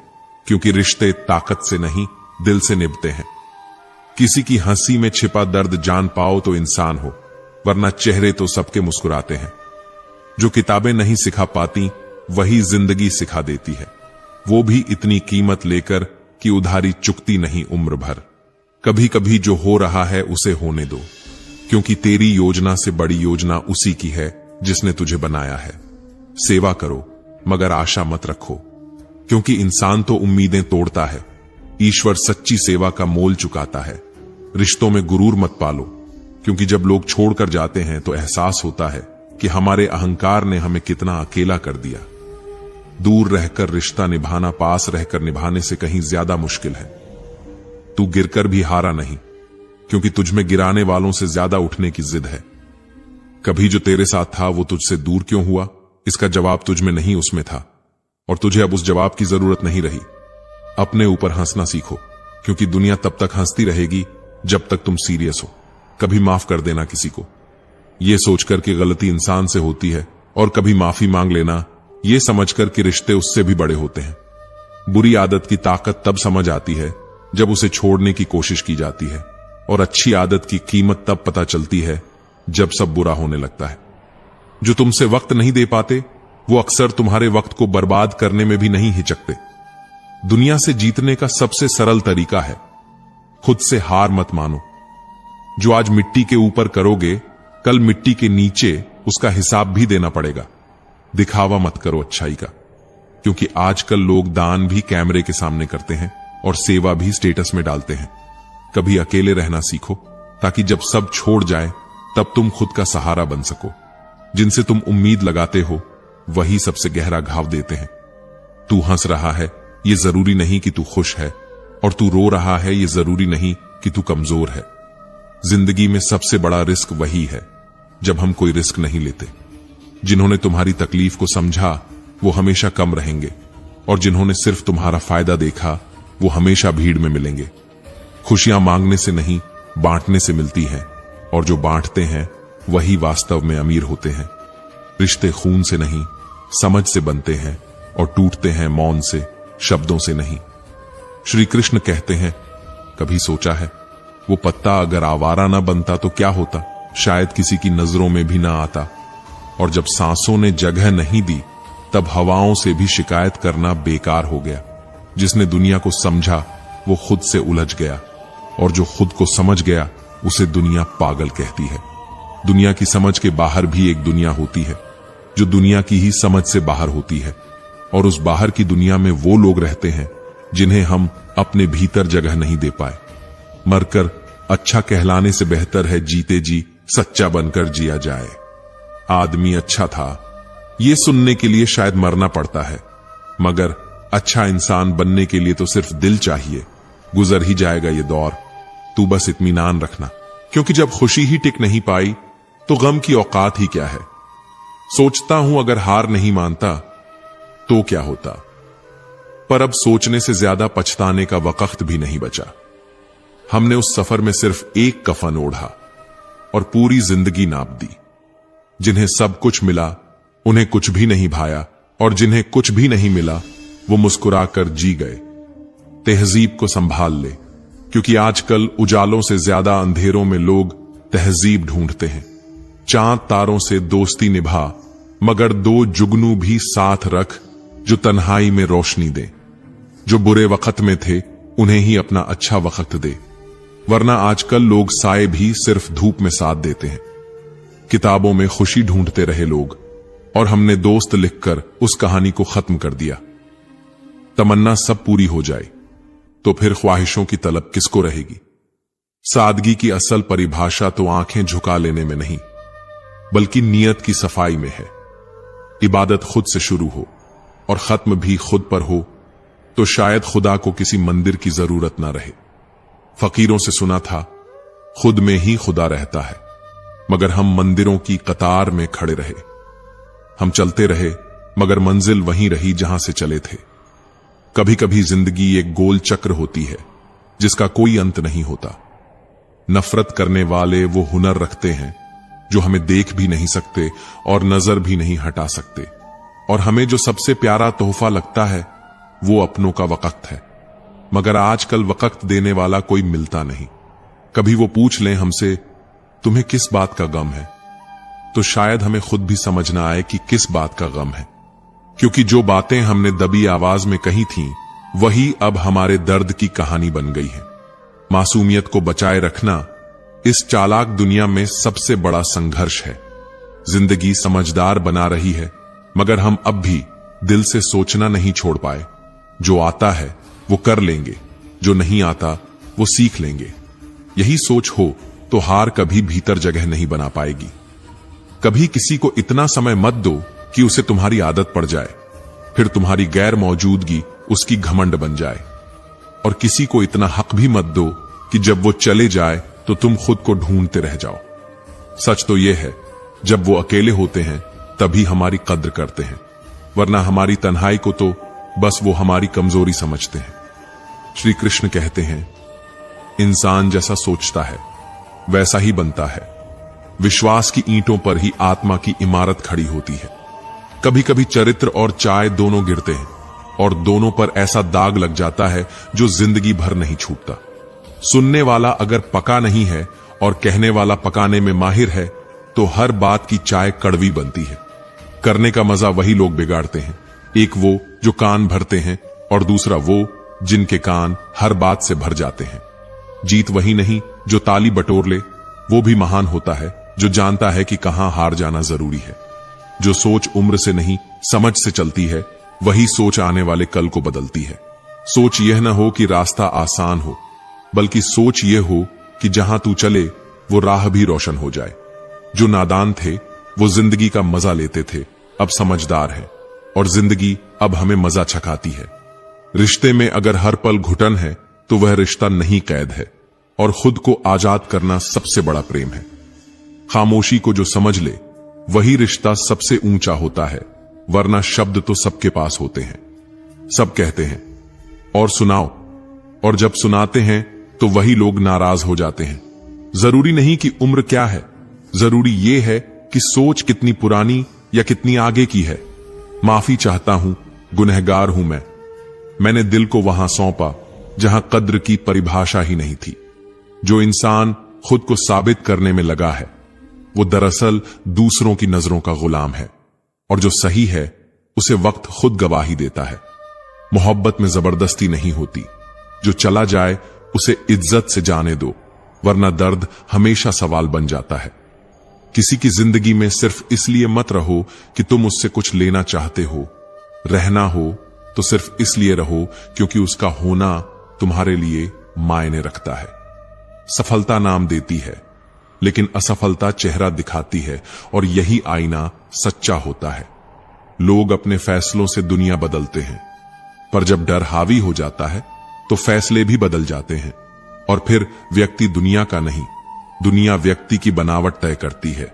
क्योंकि रिश्ते ताकत से नहीं दिल से निभते हैं। किसी की हंसी में छिपा दर्द जान पाओ तो इंसान हो, वरना चेहरे तो सबके मुस्कुराते हैं। जो किताबें नहीं सिखा पाती वही जिंदगी सिखा देती है, वो भी इतनी कीमत लेकर कि उधारी चुकती नहीं उम्र भर। कभी कभी जो हो रहा है उसे होने दो, क्योंकि तेरी योजना से बड़ी योजना उसी की है जिसने तुझे बनाया है। सेवा करो मगर आशा मत रखो, क्योंकि इंसान तो उम्मीदें तोड़ता है, ईश्वर सच्ची सेवा का मोल चुकाता है। रिश्तों में गुरूर मत पालो, क्योंकि जब लोग छोड़कर जाते हैं तो एहसास होता है कि हमारे अहंकार ने हमें कितना अकेला कर दिया। दूर रहकर रिश्ता निभाना पास रहकर निभाने से कहीं ज्यादा मुश्किल है। तू गिरकर भी हारा नहीं, क्योंकि तुझमें गिराने वालों से ज्यादा उठने की जिद है। कभी जो तेरे साथ था वो तुझसे दूर क्यों हुआ, इसका जवाब तुझमें नहीं उसमें था, और तुझे अब उस जवाब की जरूरत नहीं रही। अपने ऊपर हंसना सीखो, क्योंकि दुनिया तब तक हंसती रहेगी जब तक तुम सीरियस हो। कभी माफ कर देना किसी को, यह सोचकर कि गलती इंसान से होती है, और कभी माफी मांग लेना यह समझकर कि रिश्ते उससे भी बड़े होते हैं। बुरी आदत की ताकत तब समझ आती है जब उसे छोड़ने की कोशिश की जाती है, और अच्छी आदत की कीमत तब पता चलती है जब सब बुरा होने लगता है। जो तुमसे वक्त नहीं दे पाते वो अक्सर तुम्हारे वक्त को बर्बाद करने में भी नहीं हिचकते। दुनिया से जीतने का सबसे सरल तरीका है खुद से हार मत मानो। जो आज मिट्टी के ऊपर करोगे कल मिट्टी के नीचे उसका हिसाब भी देना पड़ेगा। दिखावा मत करो अच्छाई का, क्योंकि आजकल लोग दान भी कैमरे के सामने करते हैं और सेवा भी स्टेटस में डालते हैं। कभी अकेले रहना सीखो, ताकि जब सब छोड़ जाए तब तुम खुद का सहारा बन सको। जिनसे तुम उम्मीद लगाते हो वही सबसे गहरा घाव देते हैं। तू हंस रहा है ये जरूरी नहीं कि तू खुश है, और तू रो रहा है ये जरूरी नहीं कि तू कमजोर है। जिंदगी में सबसे बड़ा रिस्क वही है जब हम कोई रिस्क नहीं लेते। जिन्होंने तुम्हारी तकलीफ को समझा वो हमेशा कम रहेंगे, और जिन्होंने सिर्फ तुम्हारा फायदा देखा वो हमेशा भीड़ में मिलेंगे। खुशियां मांगने से नहीं बांटने से मिलती हैं, और जो बांटते हैं वही वास्तव में अमीर होते हैं। रिश्ते खून से नहीं समझ से बनते हैं, और टूटते हैं मौन से, शब्दों से नहीं। श्री कृष्ण कहते हैं, कभी सोचा है वो पत्ता अगर आवारा ना बनता तो क्या होता? शायद किसी की नजरों में भी ना आता। और जब सांसों ने जगह नहीं दी तब हवाओं से भी शिकायत करना बेकार हो गया। जिसने दुनिया को समझा वो खुद से उलझ गया, और जो खुद को समझ गया उसे दुनिया पागल कहती है। दुनिया की समझ के बाहर भी एक दुनिया होती है जो दुनिया की ही समझ से बाहर होती है, और उस बाहर की दुनिया में वो लोग रहते हैं जिन्हें हम अपने भीतर जगह नहीं दे पाए। मरकर अच्छा कहलाने से बेहतर है जीते जी सच्चा बनकर जिया जाए। आदमी अच्छा था ये सुनने के लिए शायद मरना पड़ता है, मगर अच्छा इंसान बनने के लिए तो सिर्फ दिल चाहिए। गुजर ही जाएगा ये दौर, तू बस इत्मीनान रखना, क्योंकि जब खुशी ही टिक नहीं पाई तो गम की औकात ही क्या है। सोचता हूं अगर हार नहीं मानता तो क्या होता, पर अब सोचने से ज्यादा पछताने का वक्त भी नहीं बचा। हमने उस सफर में सिर्फ एक कफन ओढ़ा और पूरी जिंदगी नाप दी। जिन्हें सब कुछ मिला उन्हें कुछ भी नहीं भाया, और जिन्हें कुछ भी नहीं मिला वो मुस्कुराकर जी गए। तहजीब को संभाल ले, क्योंकि आजकल उजालों से ज्यादा अंधेरों में लोग तहजीब ढूंढते हैं। चांद तारों से दोस्ती निभा, मगर दो जुगनू भी साथ रख जो तन्हाई में रोशनी दे। जो बुरे वक्त में थे उन्हें ही अपना अच्छा वक्त दे, वरना आजकल लोग साए भी सिर्फ धूप में साथ देते हैं। किताबों में खुशी ढूंढते रहे लोग, और हमने दोस्त लिखकर उस कहानी को खत्म कर दिया। तमन्ना सब पूरी हो जाए तो फिर ख्वाहिशों की तलब किसको रहेगी? सादगी की असल परिभाषा तो आंखें झुका लेने में नहीं, बल्कि नियत की सफाई में है। इबादत खुद से शुरू हो और खत्म भी खुद पर हो तो शायद खुदा को किसी मंदिर की जरूरत ना रहे। फकीरों से सुना था खुद में ही खुदा रहता है, मगर हम मंदिरों की कतार में खड़े रहे। हम चलते रहे मगर मंजिल वहीं रही जहां से चले थे। कभी कभी जिंदगी एक गोल चक्र होती है जिसका कोई अंत नहीं होता। नफरत करने वाले वो हुनर रखते हैं जो हमें देख भी नहीं सकते और नजर भी नहीं हटा सकते, और हमें जो सबसे प्यारा तोहफा लगता है वो अपनों का वक्त है। मगर आजकल वक्त देने वाला कोई मिलता नहीं। कभी वो पूछ लें हमसे तुम्हें किस बात का गम है, तो शायद हमें खुद भी समझ ना आए कि किस बात का गम है, क्योंकि जो बातें हमने दबी आवाज में कही थीं वही अब हमारे दर्द की कहानी बन गई है। मासूमियत को बचाए रखना इस चालाक दुनिया में सबसे बड़ा संघर्ष है। जिंदगी समझदार बना रही है, मगर हम अब भी दिल से सोचना नहीं छोड़ पाए। जो आता है वो कर लेंगे, जो नहीं आता वो सीख लेंगे। यही सोच हो तो हार कभी भीतर जगह नहीं बना पाएगी। कभी किसी को इतना समय मत दो कि उसे तुम्हारी आदत पड़ जाए, फिर तुम्हारी गैर मौजूदगी उसकी घमंड बन जाए। और किसी को इतना हक भी मत दो कि जब वो चले जाए तो तुम खुद को ढूंढते रह जाओ। सच तो यह है जब वो अकेले होते हैं तभी हमारी कद्र करते हैं, वरना हमारी तन्हाई को तो बस वो हमारी कमजोरी समझते हैं। श्री कृष्ण कहते हैं इंसान जैसा सोचता है वैसा ही बनता है। विश्वास की ईंटों पर ही आत्मा की इमारत खड़ी होती है। कभी कभी चरित्र और चाय दोनों गिरते हैं और दोनों पर ऐसा दाग लग जाता है जो जिंदगी भर नहीं छूटता। सुनने वाला अगर पका नहीं है और कहने वाला पकाने में माहिर है तो हर बात की चाय कड़वी बनती है। करने का मजा वही लोग बिगाड़ते हैं, एक वो जो कान भरते हैं और दूसरा वो जिनके कान हर बात से भर जाते हैं। जीत वही नहीं जो ताली बटोर ले, वो भी महान होता है जो जानता है कि कहां हार जाना जरूरी है। जो सोच उम्र से नहीं समझ से चलती है वही सोच आने वाले कल को बदलती है। सोच यह न हो कि रास्ता आसान हो, बल्कि सोच यह हो कि जहां तू चले वो राह भी रोशन हो जाए। जो नादान थे वो जिंदगी का मजा लेते थे, अब समझदार हैं, और जिंदगी अब हमें मजा चखाती है। रिश्ते में अगर हर पल घुटन है तो वह रिश्ता नहीं कैद है, और खुद को आजाद करना सबसे बड़ा प्रेम है। खामोशी को जो समझ ले वही रिश्ता सबसे ऊंचा होता है, वरना शब्द तो सबके पास होते हैं। सब कहते हैं और सुनाओ, और जब सुनाते हैं तो वही लोग नाराज हो जाते हैं। जरूरी नहीं कि उम्र क्या है, जरूरी यह है कि सोच कितनी पुरानी या कितनी आगे की है। माफी चाहता हूं, गुनहगार हूं मैंने दिल को वहां सौंपा जहां कद्र की परिभाषा ही नहीं थी। जो इंसान खुद को साबित करने में लगा है वो दरअसल दूसरों की नजरों का गुलाम है, और जो सही है उसे वक्त खुद गवाही देता है। मोहब्बत में जबरदस्ती नहीं होती, जो चला जाए उसे इज्जत से जाने दो, वरना दर्द हमेशा सवाल बन जाता है। किसी की जिंदगी में सिर्फ इसलिए मत रहो कि तुम उससे कुछ लेना चाहते हो। रहना हो तो सिर्फ इसलिए रहो क्योंकि उसका होना तुम्हारे लिए मायने रखता है। सफलता नाम देती है, लेकिन असफलता चेहरा दिखाती है, और यही आईना सच्चा होता है। लोग अपने फैसलों से दुनिया बदलते हैं, पर जब डर हावी हो जाता है तो फैसले भी बदल जाते हैं, और फिर व्यक्ति दुनिया का नहीं, दुनिया व्यक्ति की बनावट तय करती है।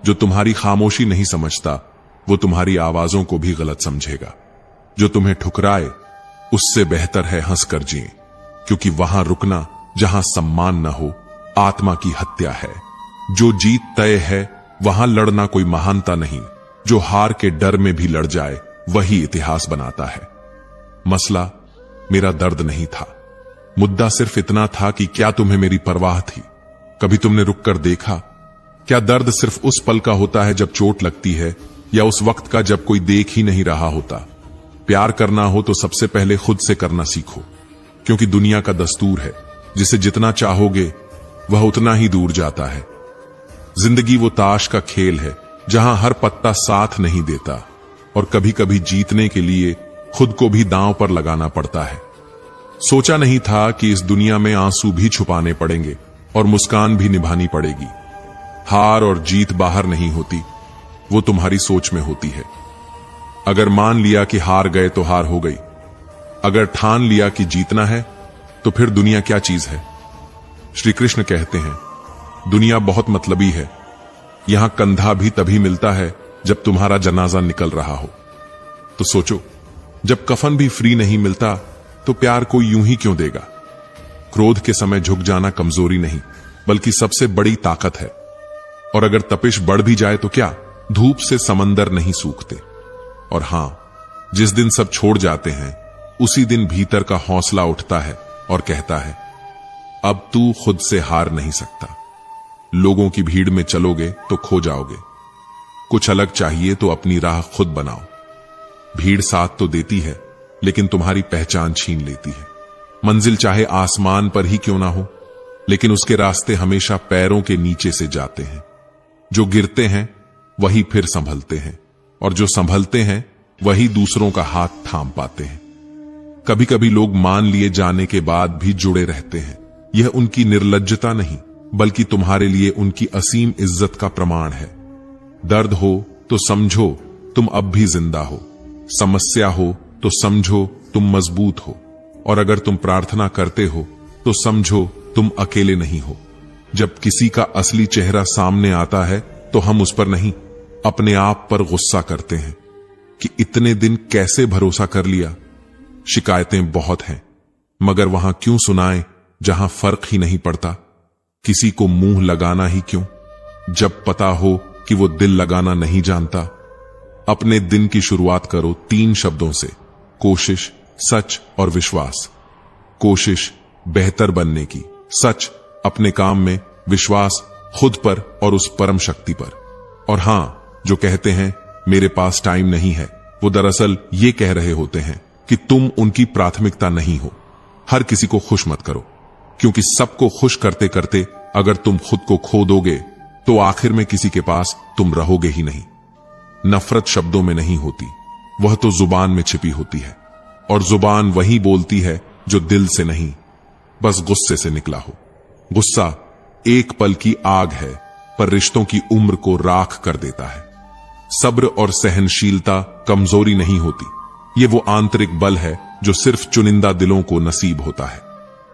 जो तुम्हारी खामोशी नहीं समझता वो तुम्हारी आवाजों को भी गलत समझेगा। जो तुम्हें ठुकराए उससे बेहतर है हंसकर जिए, क्योंकि वहां रुकना जहां सम्मान न हो आत्मा की हत्या है। जो जीत तय है वहां लड़ना कोई महानता नहीं, जो हार के डर में भी लड़ जाए वही इतिहास बनाता है। मसला मेरा दर्द नहीं था, मुद्दा सिर्फ इतना था कि क्या तुम्हें मेरी परवाह थी। कभी तुमने रुककर देखा? क्या दर्द सिर्फ उस पल का होता है जब चोट लगती है, या उस वक्त का जब कोई देख ही नहीं रहा होता? प्यार करना हो तो सबसे पहले खुद से करना सीखो, क्योंकि दुनिया का दस्तूर है जिसे जितना चाहोगे वह उतना ही दूर जाता है। जिंदगी वो ताश का खेल है जहां हर पत्ता साथ नहीं देता, और कभी कभी जीतने के लिए खुद को भी दांव पर लगाना पड़ता है। सोचा नहीं था कि इस दुनिया में आंसू भी छुपाने पड़ेंगे और मुस्कान भी निभानी पड़ेगी। हार और जीत बाहर नहीं होती, वो तुम्हारी सोच में होती है। अगर मान लिया कि हार गए तो हार हो गई, अगर ठान लिया कि जीतना है तो फिर दुनिया क्या चीज है। श्री कृष्ण कहते हैं, दुनिया बहुत मतलबी है, यहां कंधा भी तभी मिलता है जब तुम्हारा जनाजा निकल रहा हो। तो सोचो, जब कफन भी फ्री नहीं मिलता तो प्यार कोई यूं ही क्यों देगा। क्रोध के समय झुक जाना कमजोरी नहीं बल्कि सबसे बड़ी ताकत है, और अगर तपिश बढ़ भी जाए तो क्या, धूप से समंदर नहीं सूखते। और हां, जिस दिन सब छोड़ जाते हैं उसी दिन भीतर का हौसला उठता है और कहता है, अब तू खुद से हार नहीं सकता। लोगों की भीड़ में चलोगे तो खो जाओगे, कुछ अलग चाहिए तो अपनी राह खुद बनाओ। भीड़ साथ तो देती है लेकिन तुम्हारी पहचान छीन लेती है। मंजिल चाहे आसमान पर ही क्यों ना हो, लेकिन उसके रास्ते हमेशा पैरों के नीचे से जाते हैं। जो गिरते हैं वही फिर संभलते हैं, और जो संभलते हैं वही दूसरों का हाथ थाम पाते हैं। कभी कभी लोग मान लिए जाने के बाद भी जुड़े रहते हैं। यह उनकी निर्लज्जता नहीं बल्कि तुम्हारे लिए उनकी असीम इज्जत का प्रमाण है। दर्द हो तो समझो तुम अब भी जिंदा हो, समस्या हो तो समझो तुम मजबूत हो, और अगर तुम प्रार्थना करते हो तो समझो तुम अकेले नहीं हो। जब किसी का असली चेहरा सामने आता है तो हम उस पर नहीं, अपने आप पर गुस्सा करते हैं कि इतने दिन कैसे भरोसा कर लिया। शिकायतें बहुत हैं, मगर वहां क्यों सुनाएं जहां फर्क ही नहीं पड़ता। किसी को मुंह लगाना ही क्यों जब पता हो कि वो दिल लगाना नहीं जानता। अपने दिन की शुरुआत करो 3 शब्दों से, कोशिश, सच और विश्वास। कोशिश बेहतर बनने की, सच अपने काम में, विश्वास खुद पर और उस परम शक्ति पर। और हां, जो कहते हैं मेरे पास टाइम नहीं है, वो दरअसल ये कह रहे होते हैं कि तुम उनकी प्राथमिकता नहीं हो। हर किसी को खुश मत करो, क्योंकि सबको खुश करते करते अगर तुम खुद को खो दोगे तो आखिर में किसी के पास तुम रहोगे ही नहीं। नफरत शब्दों में नहीं होती, वह तो जुबान में छिपी होती है, और जुबान वही बोलती है जो दिल से नहीं, बस गुस्से से निकला हो। गुस्सा एक पल की आग है, पर रिश्तों की उम्र को राख कर देता है। सब्र और सहनशीलता कमजोरी नहीं होती, ये वो आंतरिक बल है जो सिर्फ चुनिंदा दिलों को नसीब होता है।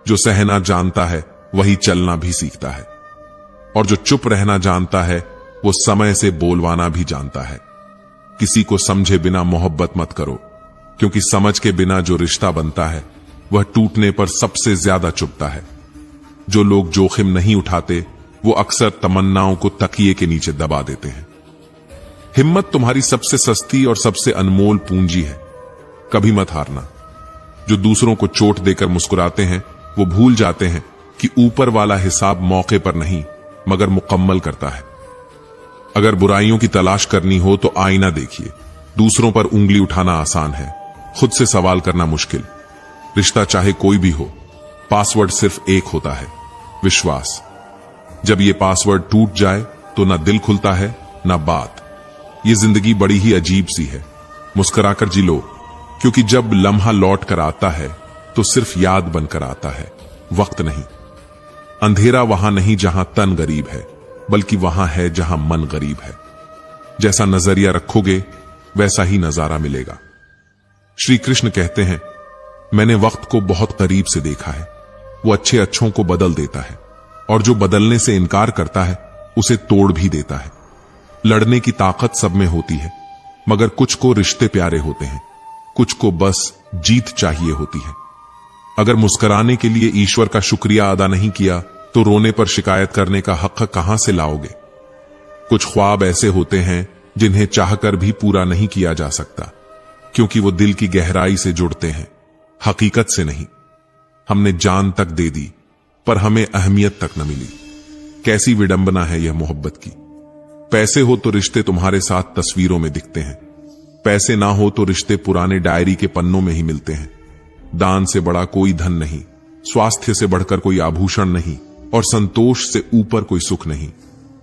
जो सहना जानता है वही चलना भी सीखता है, और जो चुप रहना जानता है वो समय से बोलवाना भी जानता है। किसी को समझे बिना मोहब्बत मत करो, क्योंकि समझ के बिना जो रिश्ता बनता है वह टूटने पर सबसे ज्यादा चुभता है। जो लोग जोखिम नहीं उठाते वो अक्सर तमन्नाओं को तकिए के नीचे दबा देते हैं। हिम्मत तुम्हारी सबसे सस्ती और सबसे अनमोल पूंजी है। कभी मत हारना। जो दूसरों को चोट देकर मुस्कुराते हैं वो भूल जाते हैं कि ऊपर वाला हिसाब मौके पर नहीं मगर मुकम्मल करता है। अगर बुराइयों की तलाश करनी हो तो आईना देखिए। दूसरों पर उंगली उठाना आसान है, खुद से सवाल करना मुश्किल। रिश्ता चाहे कोई भी हो, पासवर्ड सिर्फ एक होता है, विश्वास। जब ये पासवर्ड टूट जाए तो ना दिल खुलता है ना बात। ये जिंदगी बड़ी ही अजीब सी है। मुस्कुराकर जी लो, क्योंकि जब लम्हा लौट कर आता है तो सिर्फ याद बनकर आता है, वक्त नहीं। अंधेरा वहां नहीं जहां तन गरीब है, बल्कि वहां है जहां मन गरीब है। जैसा नजरिया रखोगे वैसा ही नजारा मिलेगा। श्री कृष्ण कहते हैं, मैंने वक्त को बहुत करीब से देखा है। वो अच्छे अच्छों को बदल देता है, और जो बदलने से इनकार करता है उसे तोड़ भी देता है। लड़ने की ताकत सब में होती है, मगर कुछ को रिश्ते प्यारे होते हैं, कुछ को बस जीत चाहिए होती है। अगर मुस्कुराने के लिए ईश्वर का शुक्रिया अदा नहीं किया तो रोने पर शिकायत करने का हक कहां से लाओगे। कुछ ख्वाब ऐसे होते हैं जिन्हें चाहकर भी पूरा नहीं किया जा सकता, क्योंकि वो दिल की गहराई से जुड़ते हैं, हकीकत से नहीं। हमने जान तक दे दी पर हमें अहमियत तक न मिली। कैसी विडंबना है यह मोहब्बत की। पैसे हो तो रिश्ते तुम्हारे साथ तस्वीरों में दिखते हैं, पैसे ना हो तो रिश्ते पुराने डायरी के पन्नों में ही मिलते हैं। दान से बड़ा कोई धन नहीं, स्वास्थ्य से बढ़कर कोई आभूषण नहीं, और संतोष से ऊपर कोई सुख नहीं।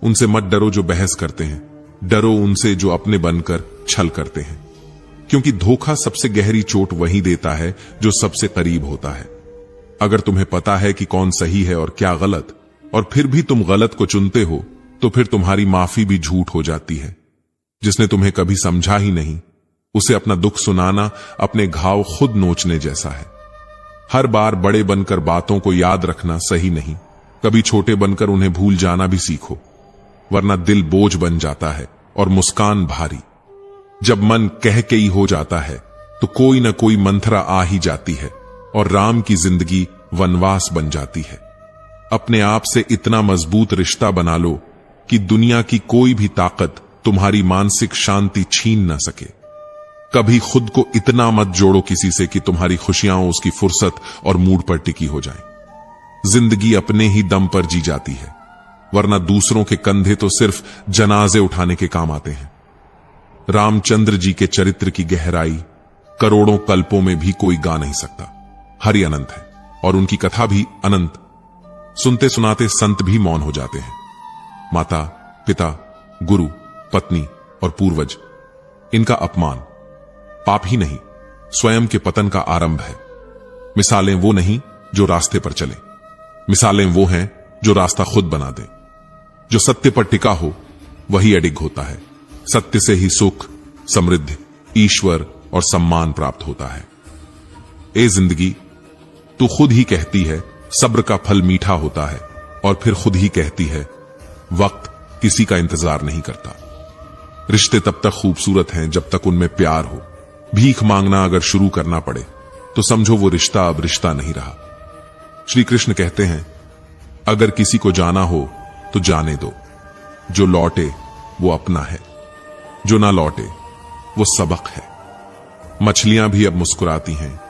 उनसे मत डरो जो बहस करते हैं, डरो उनसे जो अपने बनकर छल करते हैं। क्योंकि धोखा सबसे गहरी चोट वही देता है जो सबसे करीब होता है। अगर तुम्हें पता है कि कौन सही है और क्या गलत, और फिर भी तुम गलत को चुनते हो, तो फिर तुम्हारी माफी भी झूठ हो जाती है। जिसने तुम्हें कभी समझा ही नहीं, उसे अपना दुख सुनाना अपने घाव खुद नोचने जैसा है। हर बार बड़े बनकर बातों को याद रखना सही नहीं, कभी छोटे बनकर उन्हें भूल जाना भी सीखो, वरना दिल बोझ बन जाता है और मुस्कान भारी। जब मन कह के ही हो जाता है तो कोई न कोई मंथरा आ ही जाती है, और राम की जिंदगी वनवास बन जाती है। अपने आप से इतना मजबूत रिश्ता बना लो कि दुनिया की कोई भी ताकत तुम्हारी मानसिक शांति छीन न सके। कभी खुद को इतना मत जोड़ो किसी से कि तुम्हारी खुशियां उसकी फुर्सत और मूड पर टिकी हो जाएं। जिंदगी अपने ही दम पर जी जाती है, वरना दूसरों के कंधे तो सिर्फ जनाजे उठाने के काम आते हैं। रामचंद्र जी के चरित्र की गहराई करोड़ों कल्पों में भी कोई गा नहीं सकता। हरि अनंत है और उनकी कथा भी अनंत। सुनते सुनाते संत भी मौन हो जाते हैं। माता, पिता, गुरु, पत्नी और पूर्वज, इनका अपमान पाप ही नहीं, स्वयं के पतन का आरंभ है। मिसालें वो नहीं जो रास्ते पर चले, मिसालें वो हैं जो रास्ता खुद बना दे। जो सत्य पर टिका हो वही अडिग होता है। सत्य से ही सुख, समृद्धि, ईश्वर और सम्मान प्राप्त होता है। ए जिंदगी, तू खुद ही कहती है सब्र का फल मीठा होता है, और फिर खुद ही कहती है वक्त किसी का इंतजार नहीं करता। रिश्ते तब तक खूबसूरत हैं जब तक उनमें प्यार हो। भीख मांगना अगर शुरू करना पड़े तो समझो वो रिश्ता अब रिश्ता नहीं रहा। श्री कृष्ण कहते हैं, अगर किसी को जाना हो तो जाने दो। जो लौटे वो अपना है, जो ना लौटे वो सबक है। मछलियां भी अब मुस्कुराती हैं,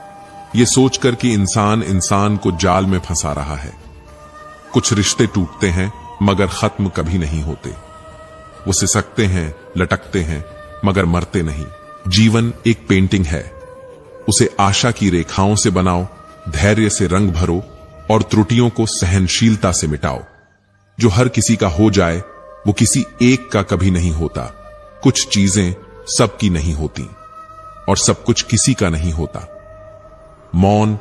ये सोचकर कि इंसान इंसान को जाल में फंसा रहा है। कुछ रिश्ते टूटते हैं मगर खत्म कभी नहीं होते। वो सिसकते हैं, लटकते हैं, मगर मरते नहीं। जीवन एक पेंटिंग है, उसे आशा की रेखाओं से बनाओ, धैर्य से रंग भरो और त्रुटियों को सहनशीलता से मिटाओ। जो हर किसी का हो जाए वो किसी एक का कभी नहीं होता। कुछ चीजें सबकी नहीं होती और सब कुछ किसी का नहीं होता। मौन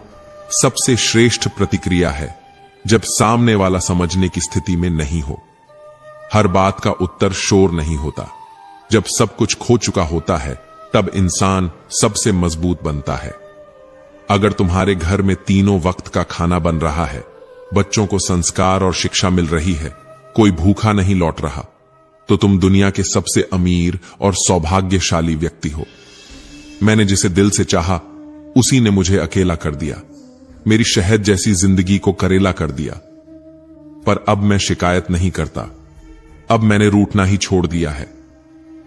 सबसे श्रेष्ठ प्रतिक्रिया है जब सामने वाला समझने की स्थिति में नहीं हो। हर बात का उत्तर शोर नहीं होता। जब सब कुछ खो चुका होता है तब इंसान सबसे मजबूत बनता है। अगर तुम्हारे घर में तीनों वक्त का खाना बन रहा है, बच्चों को संस्कार और शिक्षा मिल रही है, कोई भूखा नहीं लौट रहा, तो तुम दुनिया के सबसे अमीर और सौभाग्यशाली व्यक्ति हो। मैंने जिसे दिल से चाहा उसी ने मुझे अकेला कर दिया, मेरी शहद जैसी जिंदगी को करेला कर दिया। पर अब मैं शिकायत नहीं करता, अब मैंने रूठना ही छोड़ दिया है।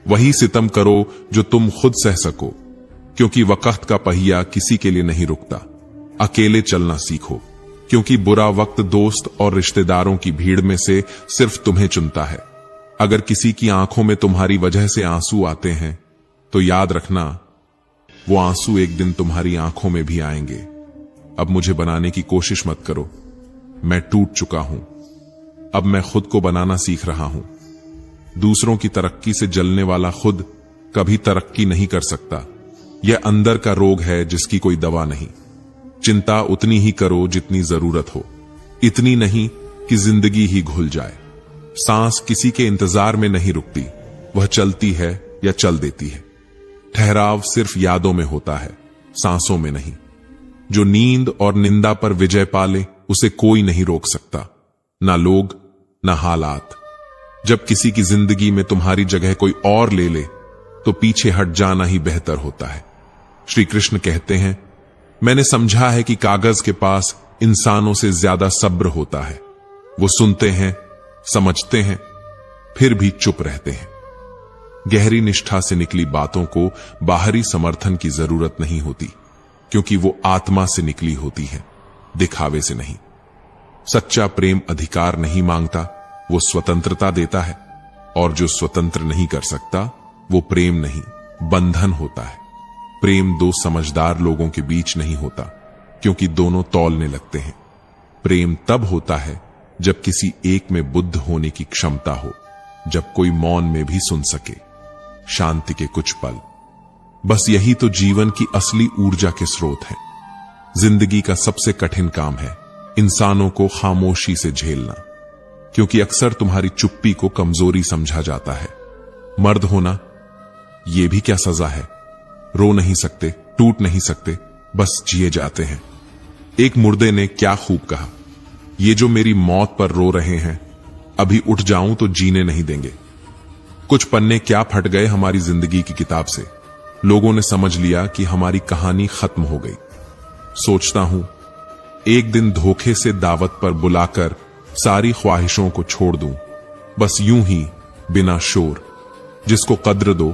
वही सितम करो जो तुम खुद सह सको, क्योंकि वक्त का पहिया किसी के लिए नहीं रुकता। अकेले चलना सीखो, क्योंकि बुरा वक्त दोस्त और रिश्तेदारों की भीड़ में से सिर्फ तुम्हें चुनता है। अगर किसी की आंखों में तुम्हारी वजह से आंसू आते हैं तो याद रखना, वो आंसू एक दिन तुम्हारी आंखों में भी आएंगे। अब मुझे बनाने की कोशिश मत करो, मैं टूट चुका हूं। अब मैं खुद को बनाना सीख रहा हूं। दूसरों की तरक्की से जलने वाला खुद कभी तरक्की नहीं कर सकता। यह अंदर का रोग है जिसकी कोई दवा नहीं। चिंता उतनी ही करो जितनी जरूरत हो, इतनी नहीं कि जिंदगी ही घुल जाए। सांस किसी के इंतजार में नहीं रुकती, वह चलती है या चल देती है। ठहराव सिर्फ यादों में होता है, सांसों में नहीं। जो नींद और निंदा पर विजय पाले उसे कोई नहीं रोक सकता, ना लोग ना हालात। जब किसी की जिंदगी में तुम्हारी जगह कोई और ले ले तो पीछे हट जाना ही बेहतर होता है। श्री कृष्ण कहते हैं, मैंने समझा है कि कागज के पास इंसानों से ज्यादा सब्र होता है। वो सुनते हैं, समझते हैं, फिर भी चुप रहते हैं। गहरी निष्ठा से निकली बातों को बाहरी समर्थन की जरूरत नहीं होती, क्योंकि वो आत्मा से निकली होती है, दिखावे से नहीं। सच्चा प्रेम अधिकार नहीं मांगता, वो स्वतंत्रता देता है। और जो स्वतंत्र नहीं कर सकता वो प्रेम नहीं, बंधन होता है। प्रेम दो समझदार लोगों के बीच नहीं होता, क्योंकि दोनों तौलने लगते हैं। प्रेम तब होता है जब किसी एक में बुद्ध होने की क्षमता हो, जब कोई मौन में भी सुन सके, शांति के कुछ पल। बस यही तो जीवन की असली ऊर्जा के स्रोत है। जिंदगी का सबसे कठिन काम है इंसानों को खामोशी से झेलना, क्योंकि अक्सर तुम्हारी चुप्पी को कमजोरी समझा जाता है। मर्द होना यह भी क्या सजा है? रो नहीं सकते, टूट नहीं सकते, बस जिए जाते हैं। एक मुर्दे ने क्या खूब कहा, ये जो मेरी मौत पर रो रहे हैं, अभी उठ जाऊं तो जीने नहीं देंगे। कुछ पन्ने क्या फट गए हमारी जिंदगी की किताब से। लोगों ने समझ लिया कि हमारी कहानी खत्म हो गई। सोचता हूं एक दिन धोखे से दावत पर बुलाकर सारी ख्वाहिशों को छोड़ दूं, बस यूं ही बिना शोर। जिसको कद्र दो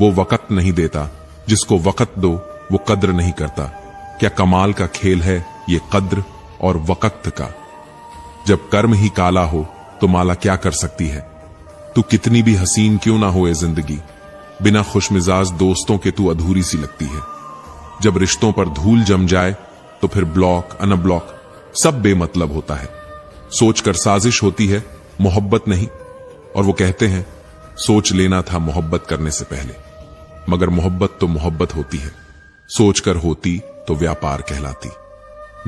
वो वक्त नहीं देता, जिसको वक्त दो वो कद्र नहीं करता। क्या कमाल का खेल है ये कद्र और वक्त का। जब कर्म ही काला हो तो माला क्या कर सकती है। तू कितनी भी हसीन क्यों ना हो ये जिंदगी, बिना खुशमिजाज दोस्तों के तू अधूरी सी लगती है। जब रिश्तों पर धूल जम जाए तो फिर ब्लॉक अनब्लॉक सब बेमतलब होता है। सोचकर साजिश होती है, मोहब्बत नहीं। और वो कहते हैं सोच लेना था मोहब्बत करने से पहले, मगर मोहब्बत तो मोहब्बत होती है, सोचकर होती तो व्यापार कहलाती।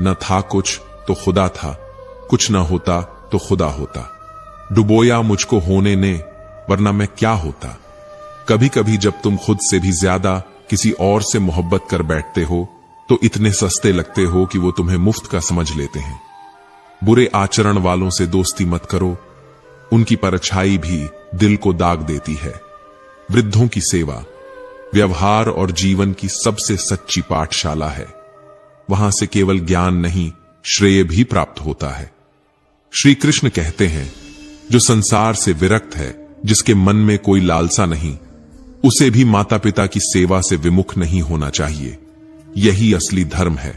न था कुछ तो खुदा था, कुछ न होता तो खुदा होता। डुबोया मुझको होने ने, वरना मैं क्या होता। कभी कभी जब तुम खुद से भी ज्यादा किसी और से मोहब्बत कर बैठते हो तो इतने सस्ते लगते हो कि वो तुम्हें मुफ्त का समझ लेते हैं। बुरे आचरण वालों से दोस्ती मत करो, उनकी परछाई भी दिल को दाग देती है। वृद्धों की सेवा व्यवहार और जीवन की सबसे सच्ची पाठशाला है। वहां से केवल ज्ञान नहीं, श्रेय भी प्राप्त होता है। श्री कृष्ण कहते हैं, जो संसार से विरक्त है, जिसके मन में कोई लालसा नहीं, उसे भी माता पिता की सेवा से विमुख नहीं होना चाहिए। यही असली धर्म है।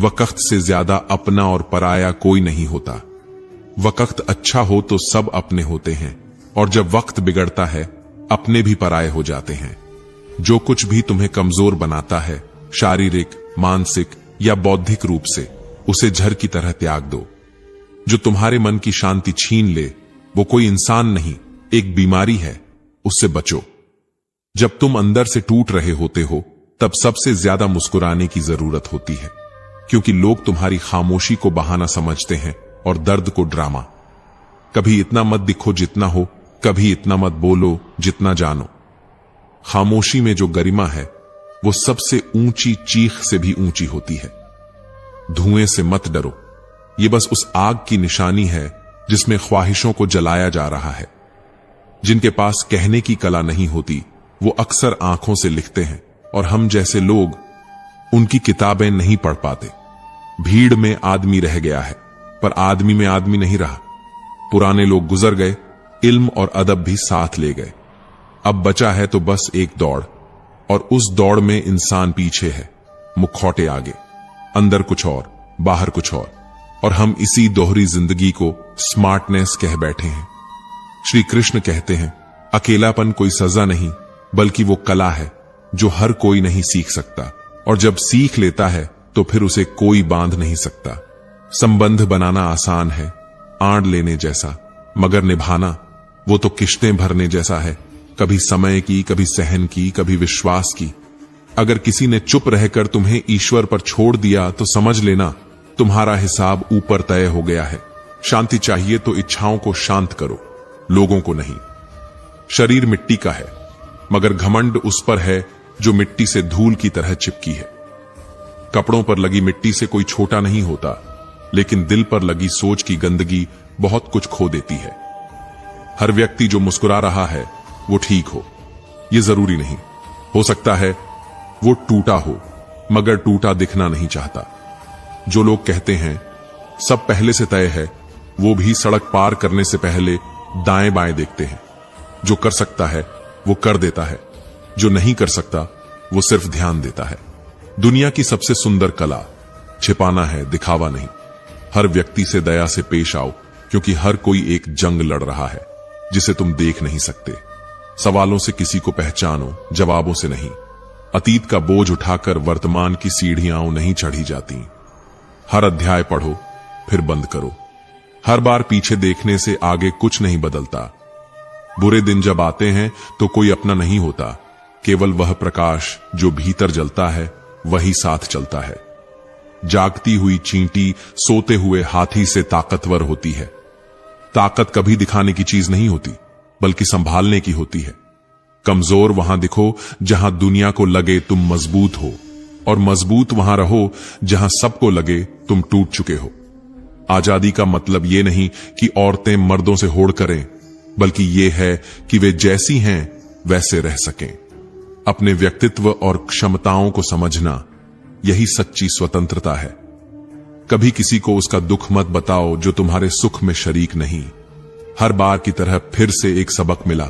वक्त से ज्यादा अपना और पराया कोई नहीं होता। वक्त अच्छा हो तो सब अपने होते हैं, और जब वक्त बिगड़ता है अपने भी पराये हो जाते हैं। जो कुछ भी तुम्हें कमजोर बनाता है, शारीरिक, मानसिक या बौद्धिक रूप से, उसे झर की तरह त्याग दो। जो तुम्हारे मन की शांति छीन ले, वो कोई इंसान नहीं, एक बीमारी है, उससे बचो। जब तुम अंदर से टूट रहे होते हो तब सबसे ज्यादा मुस्कुराने की जरूरत होती है, क्योंकि लोग तुम्हारी खामोशी को बहाना समझते हैं और दर्द को ड्रामा। कभी इतना मत दिखो जितना हो कभी इतना मत बोलो जितना जानो। खामोशी में जो गरिमा है वो सबसे ऊंची चीख से भी ऊंची होती है। धुएं से मत डरो, ये बस उस आग की निशानी है जिसमें ख्वाहिशों को जलाया जा रहा है। जिनके पास कहने की कला नहीं होती वो अक्सर आंखों से लिखते हैं, और हम जैसे लोग उनकी किताबें नहीं पढ़ पाते। भीड़ में आदमी रह गया है, पर आदमी में आदमी नहीं रहा। पुराने लोग गुजर गए, इल्म और अदब भी साथ ले गए। अब बचा है तो बस एक दौड़, और उस दौड़ में इंसान पीछे है, मुखौटे आगे, अंदर कुछ और बाहर कुछ और हम इसी दोहरी जिंदगी को स्मार्टनेस कह बैठे हैं। श्री कृष्ण कहते हैं, अकेलापन कोई सजा नहीं बल्कि वो कला है जो हर कोई नहीं सीख सकता, और जब सीख लेता है तो फिर उसे कोई बांध नहीं सकता। संबंध बनाना आसान है, आड़ लेने जैसा, मगर निभाना वो तो किश्तें भरने जैसा है, कभी समय की, कभी सहन की, कभी विश्वास की। अगर किसी ने चुप रहकर तुम्हें ईश्वर पर छोड़ दिया तो समझ लेना तुम्हारा हिसाब ऊपर तय हो गया है। शांति चाहिए तो इच्छाओं को शांत करो, लोगों को नहीं। शरीर मिट्टी का है, मगर घमंड उस पर है जो मिट्टी से धूल की तरह चिपकी है। कपड़ों पर लगी मिट्टी से कोई छोटा नहीं होता, लेकिन दिल पर लगी सोच की गंदगी बहुत कुछ खो देती है। हर व्यक्ति जो मुस्कुरा रहा है वो ठीक हो, ये जरूरी नहीं। हो सकता है वो टूटा हो, मगर टूटा दिखना नहीं चाहता। जो लोग कहते हैं सब पहले से तय है, वो भी सड़क पार करने से पहले दाएं बाएं देखते हैं। जो कर सकता है वो कर देता है, जो नहीं कर सकता वो सिर्फ ध्यान देता है। दुनिया की सबसे सुंदर कला छिपाना है, दिखावा नहीं। हर व्यक्ति से दया से पेश आओ, क्योंकि हर कोई एक जंग लड़ रहा है जिसे तुम देख नहीं सकते। सवालों से किसी को पहचानो, जवाबों से नहीं। अतीत का बोझ उठाकर वर्तमान की सीढ़ियां नहीं चढ़ी जाती। हर अध्याय पढ़ो फिर बंद करो। हर बार पीछे देखने से आगे कुछ नहीं बदलता। बुरे दिन जब आते हैं तो कोई अपना नहीं होता, केवल वह प्रकाश जो भीतर जलता है वही साथ चलता है। जागती हुई चींटी सोते हुए हाथी से ताकतवर होती है। ताकत कभी दिखाने की चीज नहीं होती, बल्कि संभालने की होती है। कमजोर वहां दिखो जहां दुनिया को लगे तुम मजबूत हो, और मजबूत वहां रहो जहां सबको लगे तुम टूट चुके हो। आजादी का मतलब यह नहीं कि औरतें मर्दों से होड़ करें, बल्कि यह है कि वे जैसी हैं वैसे रह सकें। अपने व्यक्तित्व और क्षमताओं को समझना, यही सच्ची स्वतंत्रता है। कभी किसी को उसका दुख मत बताओ जो तुम्हारे सुख में शरीक नहीं। हर बार की तरह फिर से एक सबक मिला।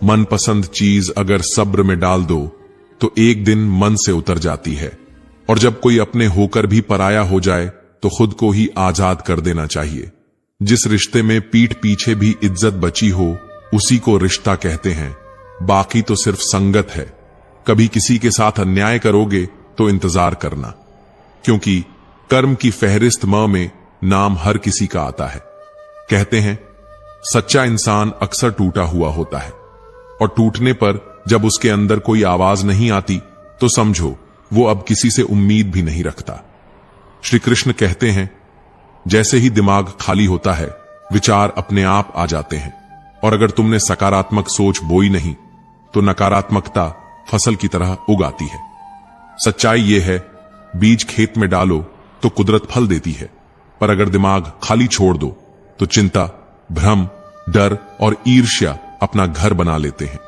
मनपसंद चीज अगर सब्र में डाल दो तो एक दिन मन से उतर जाती है, और जब कोई अपने होकर भी पराया हो जाए तो खुद को ही आजाद कर देना चाहिए। जिस रिश्ते में पीठ पीछे भी इज्जत बची हो उसी को रिश्ता कहते हैं, बाकी तो सिर्फ संगत है। कभी किसी के साथ अन्याय करोगे तो इंतजार करना, क्योंकि कर्म की फहरिस्त में नाम हर किसी का आता है। कहते हैं सच्चा इंसान अक्सर टूटा हुआ होता है, और टूटने पर जब उसके अंदर कोई आवाज नहीं आती तो समझो वो अब किसी से उम्मीद भी नहीं रखता। श्री कृष्ण कहते हैं जैसे ही दिमाग खाली होता है विचार अपने आप आ जाते हैं, और अगर तुमने सकारात्मक सोच बोई नहीं तो नकारात्मकता फसल की तरह उगाती है। सच्चाई यह है, बीज खेत में डालो तो कुदरत फल देती है, पर अगर दिमाग खाली छोड़ दो तो चिंता, भ्रम, डर और ईर्ष्या अपना घर बना लेते हैं।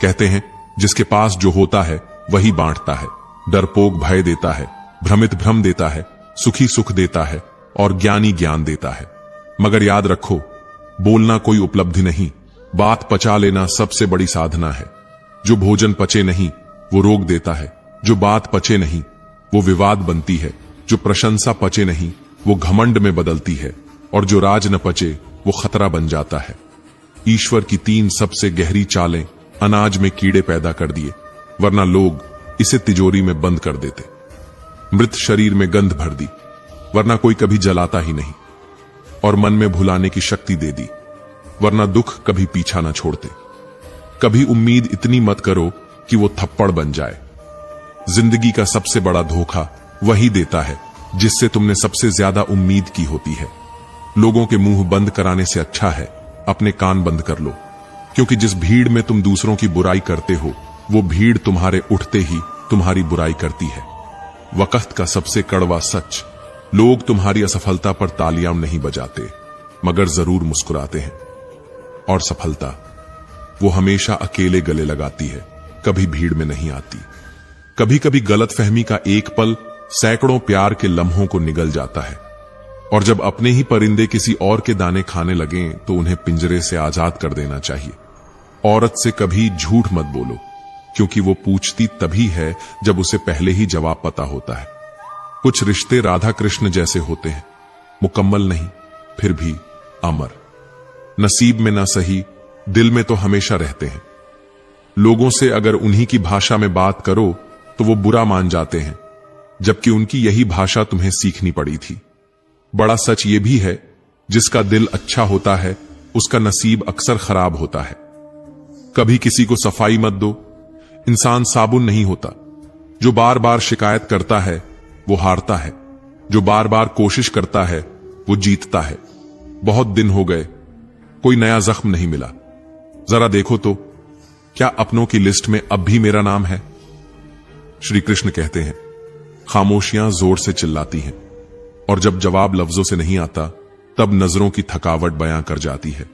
कहते हैं जिसके पास जो होता है वही बांटता है। डरपोक भय देता है, भ्रमित भ्रम देता है, सुखी सुख देता है और ज्ञानी ज्ञान देता है। मगर याद रखो, बोलना कोई उपलब्धि नहीं, बात पचा लेना सबसे बड़ी साधना है। जो भोजन पचे नहीं वो रोग देता है, जो बात पचे नहीं वो विवाद बनती है, जो प्रशंसा पचे नहीं वो घमंड में बदलती है, और जो राज न पचे वो खतरा बन जाता है। ईश्वर की 3 सबसे गहरी चालें अनाज में कीड़े पैदा कर दिए, वरना लोग इसे तिजोरी में बंद कर देते। मृत शरीर में गंध भर दी, वरना कोई कभी जलाता ही नहीं, और मन में भुलाने की शक्ति दे दी, वरना दुख कभी पीछा ना छोड़ते। कभी उम्मीद इतनी मत करो कि वो थप्पड़ बन जाए। जिंदगी का सबसे बड़ा धोखा वही देता है जिससे तुमने सबसे ज्यादा उम्मीद की होती है। लोगों के मुंह बंद कराने से अच्छा है अपने कान बंद कर लो। क्योंकि जिस भीड़ में तुम दूसरों की बुराई करते हो, वो भीड़ तुम्हारे उठते ही तुम्हारी बुराई करती है। वक्त का सबसे कड़वा सच, लोग तुम्हारी असफलता पर तालियां नहीं बजाते, मगर जरूर मुस्कुराते हैं। और सफलता, वो हमेशा अकेले गले लगाती है, कभी भीड़ में नहीं आती। कभी कभी गलतफहमी का एक पल सैकड़ों प्यार के लम्हों को निगल जाता है। और जब अपने ही परिंदे किसी और के दाने खाने लगें तो उन्हें पिंजरे से आजाद कर देना चाहिए। औरत से कभी झूठ मत बोलो, क्योंकि वो पूछती तभी है जब उसे पहले ही जवाब पता होता है। कुछ रिश्ते राधा कृष्ण जैसे होते हैं, मुकम्मल नहीं, फिर भी अमर। नसीब में ना सही, दिल में तो हमेशा रहते हैं। लोगों से अगर उन्हीं की भाषा में बात करो तो वो बुरा मान जाते हैं, जबकि उनकी यही भाषा तुम्हें सीखनी पड़ी थी। बड़ा सच ये भी है, जिसका दिल अच्छा होता है उसका नसीब अक्सर खराब होता है। कभी किसी को सफाई मत दो, इंसान साबुन नहीं होता। जो बार बार शिकायत करता है वो हारता है, जो बार बार कोशिश करता है वो जीतता है। बहुत दिन हो गए, कोई नया जख्म नहीं मिला। जरा देखो तो, क्या अपनों की लिस्ट में अब भी मेरा नाम है? श्री कृष्ण कहते हैं, खामोशियां जोर से चिल्लाती हैं, और जब जवाब लफ्जों से नहीं आता तब नजरों की थकावट बयां कर जाती है।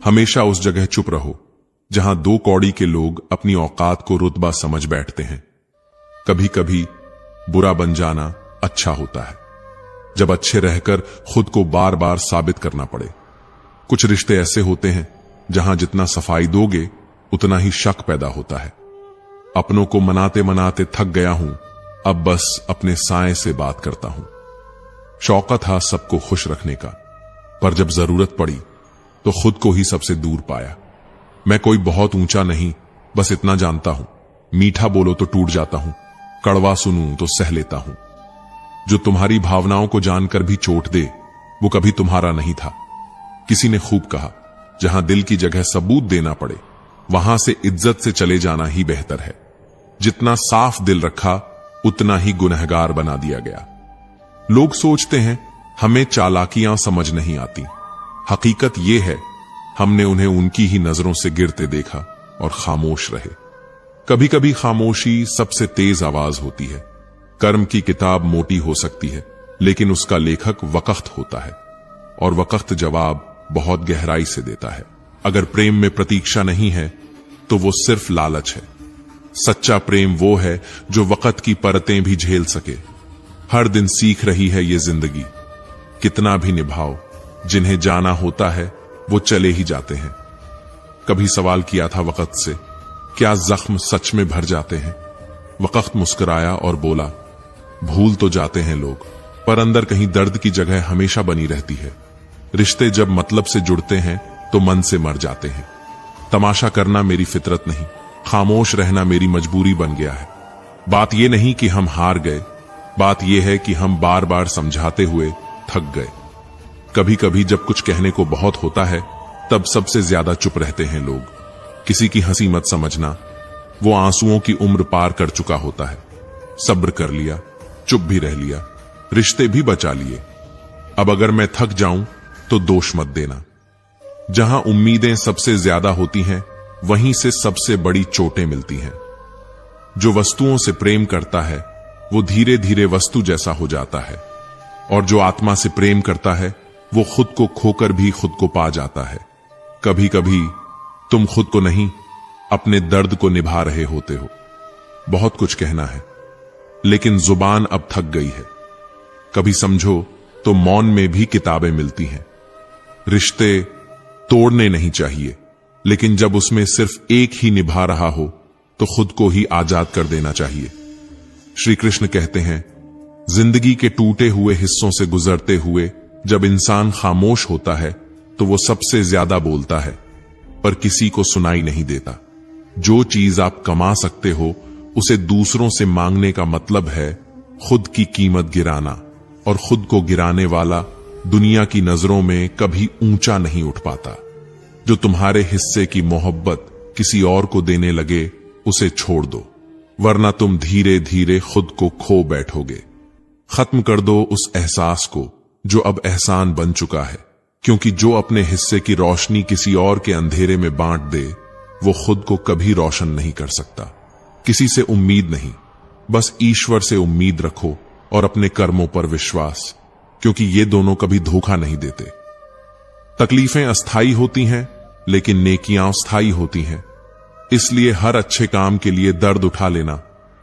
हमेशा उस जगह चुप रहो जहां दो कौड़ी के लोग अपनी औकात को रुतबा समझ बैठते हैं। कभी कभी बुरा बन जाना अच्छा होता है, जब अच्छे रहकर खुद को बार बार साबित करना पड़े। कुछ रिश्ते ऐसे होते हैं जहां जितना सफाई दोगे उतना ही शक पैदा होता है। अपनों को मनाते मनाते थक गया हूं, अब बस अपने साए से बात करता हूं। शौका था सबको खुश रखने का, पर जब जरूरत पड़ी तो खुद को ही सबसे दूर पाया। मैं कोई बहुत ऊंचा नहीं, बस इतना जानता हूं, मीठा बोलो तो टूट जाता हूं, कड़वा सुनूं तो सह लेता हूं। जो तुम्हारी भावनाओं को जानकर भी चोट दे वो कभी तुम्हारा नहीं था। किसी ने खूब कहा, जहां दिल की जगह सबूत देना पड़े वहां से इज्जत से चले जाना ही बेहतर है। जितना साफ दिल रखा उतना ही गुनहगार बना दिया गया। लोग सोचते हैं हमें चालाकियां समझ नहीं आती। हकीकत यह है, हमने उन्हें उनकी ही नजरों से गिरते देखा और खामोश रहे। कभी कभी खामोशी सबसे तेज आवाज होती है। कर्म की किताब मोटी हो सकती है, लेकिन उसका लेखक वक्त होता है, और वक्त जवाब बहुत गहराई से देता है। अगर प्रेम में प्रतीक्षा नहीं है तो वो सिर्फ लालच है। सच्चा प्रेम वो है जो वक्त की परतें भी झेल सके। हर दिन सीख रही है ये जिंदगी, कितना भी निभाओ, जिन्हें जाना होता है वो चले ही जाते हैं। कभी सवाल किया था वक्त से, क्या जख्म सच में भर जाते हैं? वक्त मुस्कुराया और बोला, भूल तो जाते हैं लोग, पर अंदर कहीं दर्द की जगह हमेशा बनी रहती है। रिश्ते जब मतलब से जुड़ते हैं तो मन से मर जाते हैं। तमाशा करना मेरी फितरत नहीं, खामोश रहना मेरी मजबूरी बन गया है। बात यह नहीं कि हम हार गए, बात यह है कि हम बार बार समझाते हुए थक गए। कभी कभी जब कुछ कहने को बहुत होता है तब सबसे ज्यादा चुप रहते हैं लोग। किसी की हंसी मत समझना, वो आंसुओं की उम्र पार कर चुका होता है। सब्र कर लिया, चुप भी रह लिया, रिश्ते भी बचा लिए। अब अगर मैं थक जाऊं तो दोष मत देना। जहां उम्मीदें सबसे ज्यादा होती हैं वहीं से सबसे बड़ी चोटें मिलती हैं। जो वस्तुओं से प्रेम करता है वो धीरे धीरे वस्तु जैसा हो जाता है, और जो आत्मा से प्रेम करता है वो खुद को खोकर भी खुद को पा जाता है। कभी कभी तुम खुद को नहीं, अपने दर्द को निभा रहे होते हो। बहुत कुछ कहना है, लेकिन जुबान अब थक गई है। कभी समझो तो मौन में भी किताबें मिलती हैं। रिश्ते तोड़ने नहीं चाहिए, लेकिन जब उसमें सिर्फ एक ही निभा रहा हो तो खुद को ही आजाद कर देना चाहिए। श्री कृष्ण कहते हैं, जिंदगी के टूटे हुए हिस्सों से गुजरते हुए जब इंसान खामोश होता है तो वो सबसे ज्यादा बोलता है, पर किसी को सुनाई नहीं देता। जो चीज आप कमा सकते हो उसे दूसरों से मांगने का मतलब है खुद की कीमत गिराना, और खुद को गिराने वाला दुनिया की नजरों में कभी ऊंचा नहीं उठ पाता। जो तुम्हारे हिस्से की मोहब्बत किसी और को देने लगे उसे छोड़ दो, वरना तुम धीरे धीरे खुद को खो बैठोगे। खत्म कर दो उस एहसास को जो अब एहसान बन चुका है, क्योंकि जो अपने हिस्से की रोशनी किसी और के अंधेरे में बांट दे, वो खुद को कभी रोशन नहीं कर सकता। किसी से उम्मीद नहीं, बस ईश्वर से उम्मीद रखो और अपने कर्मों पर विश्वास, क्योंकि ये दोनों कभी धोखा नहीं देते। तकलीफें अस्थाई होती हैं, लेकिन नेकियां स्थायी होती हैं। इसलिए हर अच्छे काम के लिए दर्द उठा लेना,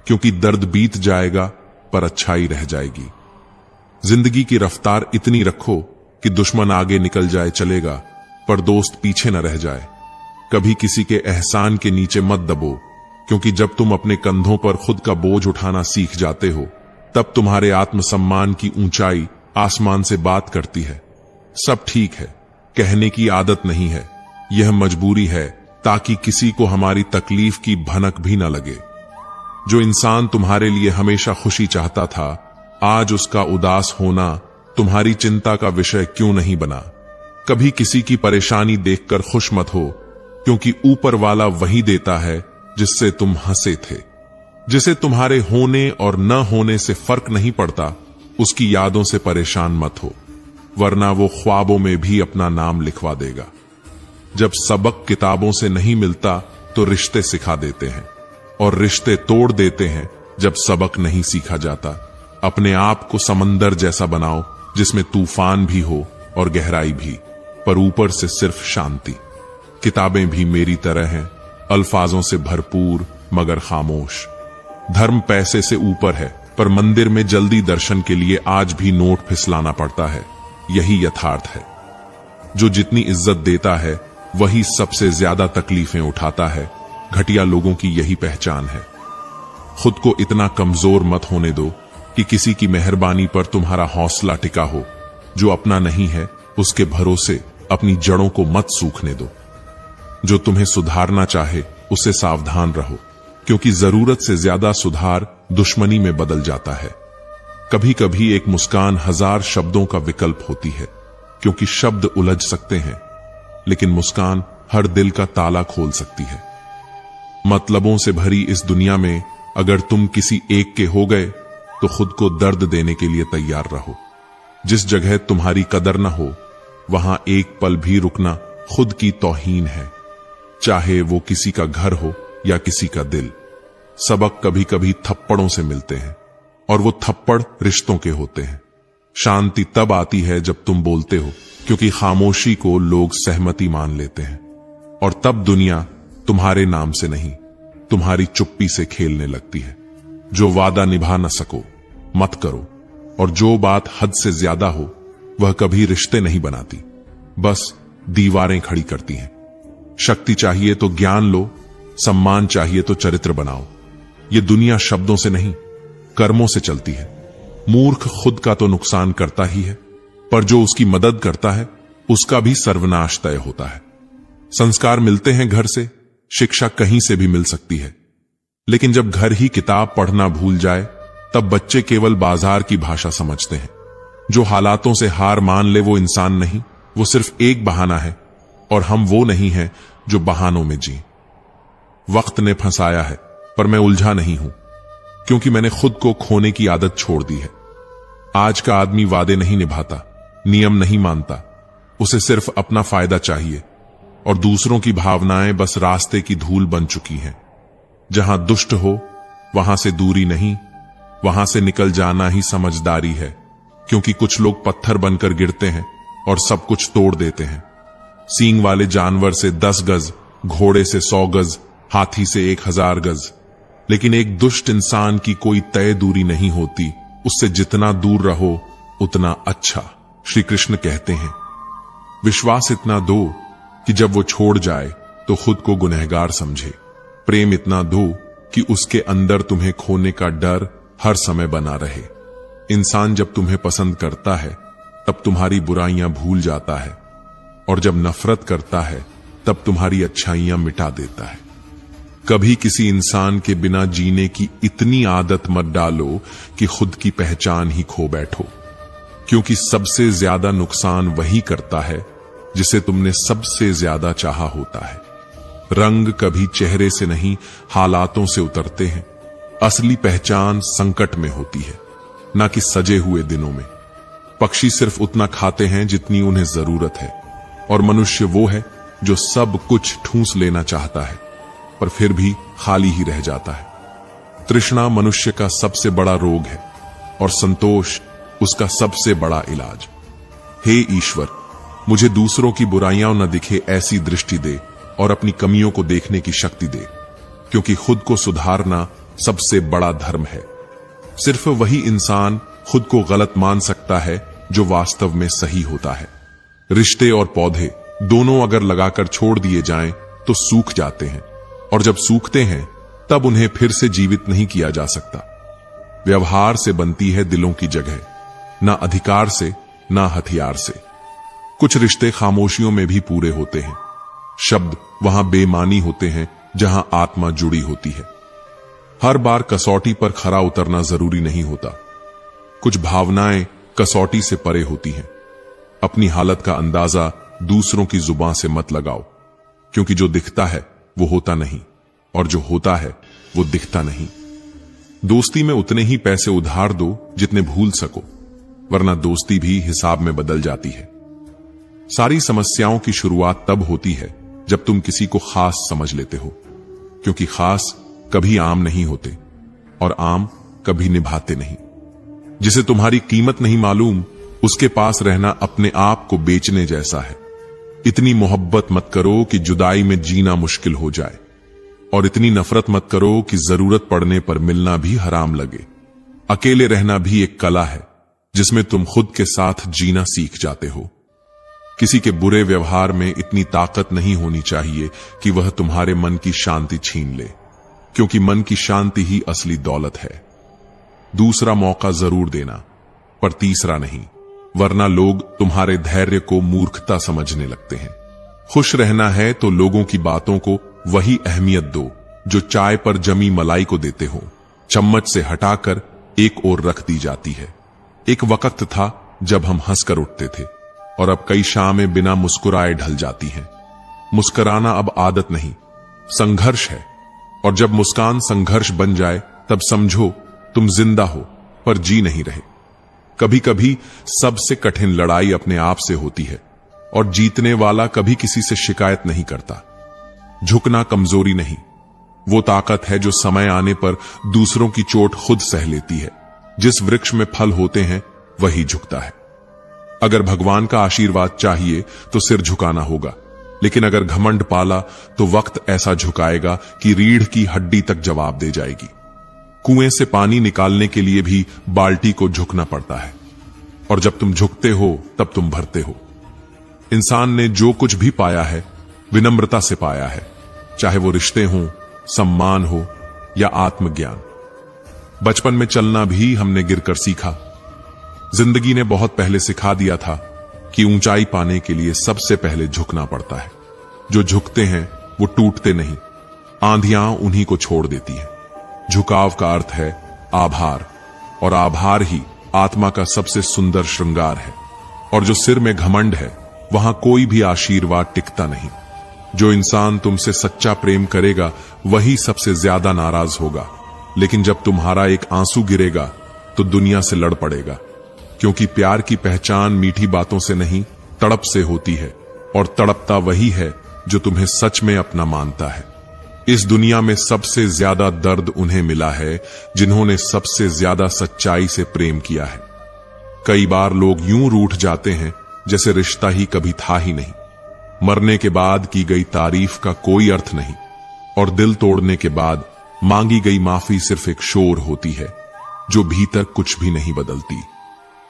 क्योंकि दर्द बीत जाएगा पर अच्छाई रह जाएगी। जिंदगी की रफ्तार इतनी रखो कि दुश्मन आगे निकल जाए चलेगा, पर दोस्त पीछे न रह जाए। कभी किसी के एहसान के नीचे मत दबो, क्योंकि जब तुम अपने कंधों पर खुद का बोझ उठाना सीख जाते हो, तब तुम्हारे आत्मसम्मान की ऊंचाई आसमान से बात करती है। सब ठीक है कहने की आदत नहीं है, यह मजबूरी है, ताकि किसी को हमारी तकलीफ की भनक भी न लगे। जो इंसान तुम्हारे लिए हमेशा खुशी चाहता था, आज उसका उदास होना तुम्हारी चिंता का विषय क्यों नहीं बना। कभी किसी की परेशानी देखकर खुश मत हो, क्योंकि ऊपर वाला वही देता है जिससे तुम हंसे थे। जिसे तुम्हारे होने और न होने से फर्क नहीं पड़ता, उसकी यादों से परेशान मत हो, वरना वो ख्वाबों में भी अपना नाम लिखवा देगा। जब सबक किताबों से नहीं मिलता तो रिश्ते सिखा देते हैं, और रिश्ते तोड़ देते हैं जब सबक नहीं सीखा जाता। अपने आप को समंदर जैसा बनाओ, जिसमें तूफान भी हो और गहराई भी, पर ऊपर से सिर्फ शांति। किताबें भी मेरी तरह हैं, अल्फाजों से भरपूर मगर खामोश। धर्म पैसे से ऊपर है, पर मंदिर में जल्दी दर्शन के लिए आज भी नोट फिसलाना पड़ता है। यही यथार्थ है। जो जितनी इज्जत देता है, वही सबसे ज्यादा तकलीफें उठाता है। घटिया लोगों की यही पहचान है। खुद को इतना कमजोर मत होने दो कि किसी की मेहरबानी पर तुम्हारा हौसला टिका हो। जो अपना नहीं है, उसके भरोसे अपनी जड़ों को मत सूखने दो। जो तुम्हें सुधारना चाहे, उससे सावधान रहो, क्योंकि जरूरत से ज्यादा सुधार दुश्मनी में बदल जाता है। कभी कभी एक मुस्कान 1000 शब्दों का विकल्प होती है, क्योंकि शब्द उलझ सकते हैं, लेकिन मुस्कान हर दिल का ताला खोल सकती है। मतलबों से भरी इस दुनिया में अगर तुम किसी एक के हो गए, तो खुद को दर्द देने के लिए तैयार रहो। जिस जगह तुम्हारी कदर न हो, वहां एक पल भी रुकना खुद की तौहीन है, चाहे वो किसी का घर हो या किसी का दिल। सबक कभी कभी थप्पड़ों से मिलते हैं, और वो थप्पड़ रिश्तों के होते हैं। शांति तब आती है जब तुम बोलते हो, क्योंकि खामोशी को लोग सहमति मान लेते हैं, और तब दुनिया तुम्हारे नाम से नहीं, तुम्हारी चुप्पी से खेलने लगती है। जो वादा निभा न सको, मत करो, और जो बात हद से ज्यादा हो, वह कभी रिश्ते नहीं बनाती, बस दीवारें खड़ी करती हैं। शक्ति चाहिए तो ज्ञान लो, सम्मान चाहिए तो चरित्र बनाओ। ये दुनिया शब्दों से नहीं, कर्मों से चलती है। मूर्ख खुद का तो नुकसान करता ही है, पर जो उसकी मदद करता है, उसका भी सर्वनाश तय होता है। संस्कार मिलते हैं घर से, शिक्षा कहीं से भी मिल सकती है, लेकिन जब घर ही किताब पढ़ना भूल जाए, तब बच्चे केवल बाजार की भाषा समझते हैं। जो हालातों से हार मान ले, वो इंसान नहीं, वो सिर्फ एक बहाना है, और हम वो नहीं हैं जो बहानों में जी। वक्त ने फंसाया है, पर मैं उलझा नहीं हूं, क्योंकि मैंने खुद को खोने की आदत छोड़ दी है। आज का आदमी वादे नहीं निभाता, नियम नहीं मानता, उसे सिर्फ अपना फायदा चाहिए, और दूसरों की भावनाएं बस रास्ते की धूल बन चुकी हैं। जहां दुष्ट हो, वहां से दूरी नहीं, वहां से निकल जाना ही समझदारी है, क्योंकि कुछ लोग पत्थर बनकर गिरते हैं और सब कुछ तोड़ देते हैं। सींग वाले जानवर से 10 गज, घोड़े से 100 गज, हाथी से 1000 गज, लेकिन एक दुष्ट इंसान की कोई तय दूरी नहीं होती। उससे जितना दूर रहो, उतना अच्छा। श्री कृष्ण कहते हैं, विश्वास इतना दो कि जब वो छोड़ जाए तो खुद को गुनहगार समझे। प्रेम इतना दो कि उसके अंदर तुम्हें खोने का डर हर समय बना रहे। इंसान जब तुम्हें पसंद करता है, तब तुम्हारी बुराइयां भूल जाता है, और जब नफरत करता है, तब तुम्हारी अच्छाइयां मिटा देता है। कभी किसी इंसान के बिना जीने की इतनी आदत मत डालो कि खुद की पहचान ही खो बैठो, क्योंकि सबसे ज्यादा नुकसान वही करता है जिसे तुमने सबसे ज्यादा चाहा होता है। रंग कभी चेहरे से नहीं, हालातों से उतरते हैं। असली पहचान संकट में होती है, ना कि सजे हुए दिनों में। पक्षी सिर्फ उतना खाते हैं जितनी उन्हें जरूरत है, और मनुष्य वो है जो सब कुछ ठूंस लेना चाहता है पर फिर भी खाली ही रह जाता है। तृष्णा मनुष्य का सबसे बड़ा रोग है और संतोष उसका सबसे बड़ा इलाज। हे ईश्वर, मुझे दूसरों की बुराइयां न दिखे ऐसी दृष्टि दे और अपनी कमियों को देखने की शक्ति दे, क्योंकि खुद को सुधारना सबसे बड़ा धर्म है। सिर्फ वही इंसान खुद को गलत मान सकता है जो वास्तव में सही होता है। रिश्ते और पौधे दोनों अगर लगाकर छोड़ दिए जाएं तो सूख जाते हैं, और जब सूखते हैं तब उन्हें फिर से जीवित नहीं किया जा सकता। व्यवहार से बनती है दिलों की जगह, ना अधिकार से ना हथियार से। कुछ रिश्ते खामोशियों में भी पूरे होते हैं। शब्द वहां बेमानी होते हैं जहां आत्मा जुड़ी होती है। हर बार कसौटी पर खरा उतरना जरूरी नहीं होता। कुछ भावनाएं कसौटी से परे होती हैं। अपनी हालत का अंदाजा दूसरों की जुबान से मत लगाओ, क्योंकि जो दिखता है वो होता नहीं, और जो होता है वो दिखता नहीं। दोस्ती में उतने ही पैसे उधार दो जितने भूल सको, वरना दोस्ती भी हिसाब में बदल जाती है। सारी समस्याओं की शुरुआत तब होती है जब तुम किसी को खास समझ लेते हो, क्योंकि खास कभी आम नहीं होते और आम कभी निभाते नहीं। जिसे तुम्हारी कीमत नहीं मालूम, उसके पास रहना अपने आप को बेचने जैसा है। इतनी मोहब्बत मत करो कि जुदाई में जीना मुश्किल हो जाए, और इतनी नफरत मत करो कि जरूरत पड़ने पर मिलना भी हराम लगे। अकेले रहना भी एक कला है जिसमें तुम खुद के साथ जीना सीख जाते हो। किसी के बुरे व्यवहार में इतनी ताकत नहीं होनी चाहिए कि वह तुम्हारे मन की शांति छीन ले, क्योंकि मन की शांति ही असली दौलत है। दूसरा मौका जरूर देना, पर तीसरा नहीं, वरना लोग तुम्हारे धैर्य को मूर्खता समझने लगते हैं। खुश रहना है तो लोगों की बातों को वही अहमियत दो जो चाय पर जमी मलाई को देते हो। चम्मच से हटाकर एक ओर रख दी जाती है। एक वक्त था जब हम हंसकर उठते थे, और अब कई शामें बिना मुस्कुराए ढल जाती हैं। मुस्कुराना अब आदत नहीं, संघर्ष है, और जब मुस्कान संघर्ष बन जाए तब समझो तुम जिंदा हो पर जी नहीं रहे। कभी कभी सबसे कठिन लड़ाई अपने आप से होती है, और जीतने वाला कभी किसी से शिकायत नहीं करता। झुकना कमजोरी नहीं, वो ताकत है जो समय आने पर दूसरों की चोट खुद सह लेती है। जिस वृक्ष में फल होते हैं वही झुकता है। अगर भगवान का आशीर्वाद चाहिए तो सिर झुकाना होगा, लेकिन अगर घमंड पाला तो वक्त ऐसा झुकाएगा कि रीढ़ की हड्डी तक जवाब दे जाएगी। कुएं से पानी निकालने के लिए भी बाल्टी को झुकना पड़ता है, और जब तुम झुकते हो तब तुम भरते हो। इंसान ने जो कुछ भी पाया है विनम्रता से पाया है, चाहे वो रिश्ते हों, सम्मान हो या आत्मज्ञान। बचपन में चलना भी हमने गिरकर सीखा। जिंदगी ने बहुत पहले सिखा दिया था कि ऊंचाई पाने के लिए सबसे पहले झुकना पड़ता है। जो झुकते हैं वो टूटते नहीं, आंधियां उन्हीं को छोड़ देती हैं। झुकाव का अर्थ है आभार, और आभार ही आत्मा का सबसे सुंदर श्रृंगार है। और जो सिर में घमंड है वहां कोई भी आशीर्वाद टिकता नहीं। जो इंसान तुमसे सच्चा प्रेम करेगा वही सबसे ज्यादा नाराज होगा, लेकिन जब तुम्हारा एक आंसू गिरेगा तो दुनिया से लड़ पड़ेगा, क्योंकि प्यार की पहचान मीठी बातों से नहीं तड़प से होती है, और तड़पता वही है जो तुम्हें सच में अपना मानता है। इस दुनिया में सबसे ज्यादा दर्द उन्हें मिला है जिन्होंने सबसे ज्यादा सच्चाई से प्रेम किया है। कई बार लोग यूं रूठ जाते हैं जैसे रिश्ता ही कभी था ही नहीं। मरने के बाद की गई तारीफ का कोई अर्थ नहीं, और दिल तोड़ने के बाद मांगी गई माफी सिर्फ एक शोर होती है जो भीतर कुछ भी नहीं बदलती।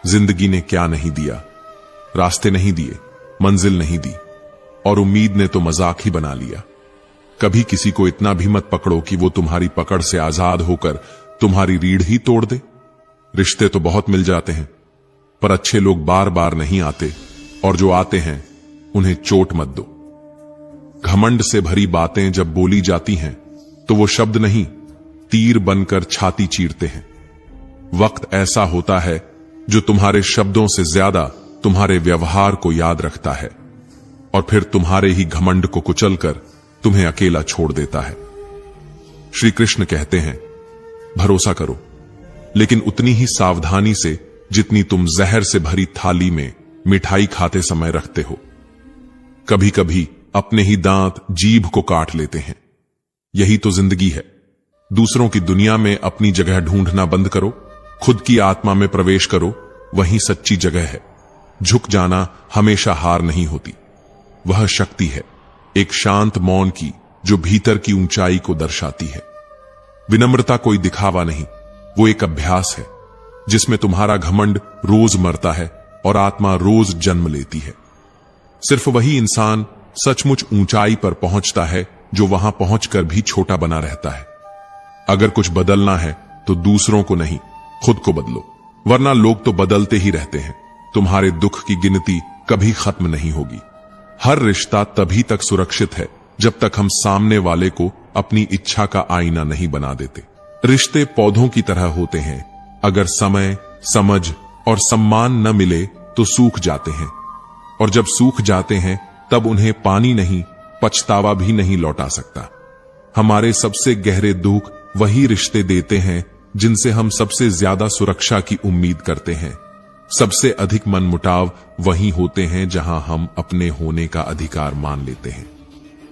जिंदगी ने क्या नहीं दिया, रास्ते नहीं दिए, मंजिल नहीं दी, और उम्मीद ने तो मजाक ही बना लिया। कभी किसी को इतना भी मत पकड़ो कि वो तुम्हारी पकड़ से आजाद होकर तुम्हारी रीढ़ ही तोड़ दे। रिश्ते तो बहुत मिल जाते हैं, पर अच्छे लोग बार बार नहीं आते, और जो आते हैं उन्हें चोट मत दो। घमंड से भरी बातें जब बोली जाती हैं तो वो शब्द नहीं, तीर बनकर छाती चीरते हैं। वक्त ऐसा होता है जो तुम्हारे शब्दों से ज्यादा तुम्हारे व्यवहार को याद रखता है, और फिर तुम्हारे ही घमंड को कुचलकर तुम्हें अकेला छोड़ देता है। श्री कृष्ण कहते हैं, भरोसा करो, लेकिन उतनी ही सावधानी से जितनी तुम जहर से भरी थाली में मिठाई खाते समय रखते हो। कभी कभी अपने ही दांत जीभ को काट लेते हैं। यही तो जिंदगी है। दूसरों की दुनिया में अपनी जगह ढूंढना बंद करो, खुद की आत्मा में प्रवेश करो, वही सच्ची जगह है। झुक जाना हमेशा हार नहीं होती, वह शक्ति है, एक शांत मौन की जो भीतर की ऊंचाई को दर्शाती है। विनम्रता कोई दिखावा नहीं, वो एक अभ्यास है जिसमें तुम्हारा घमंड रोज मरता है और आत्मा रोज जन्म लेती है। सिर्फ वही इंसान सचमुच ऊंचाई पर पहुंचता है जो वहां पहुंचकर भी छोटा बना रहता है। अगर कुछ बदलना है तो दूसरों को नहीं, खुद को बदलो, वरना लोग तो बदलते ही रहते हैं। तुम्हारे दुख की गिनती कभी खत्म नहीं होगी। हर रिश्ता तभी तक सुरक्षित है जब तक हम सामने वाले को अपनी इच्छा का आईना नहीं बना देते। रिश्ते पौधों की तरह होते हैं, अगर समय, समझ और सम्मान न मिले तो सूख जाते हैं, और जब सूख जाते हैं तब उन्हें पानी नहीं, पछतावा भी नहीं लौटा सकता। हमारे सबसे गहरे दुख वही रिश्ते देते हैं जिनसे हम सबसे ज्यादा सुरक्षा की उम्मीद करते हैं। सबसे अधिक मनमुटाव वही होते हैं जहां हम अपने होने का अधिकार मान लेते हैं।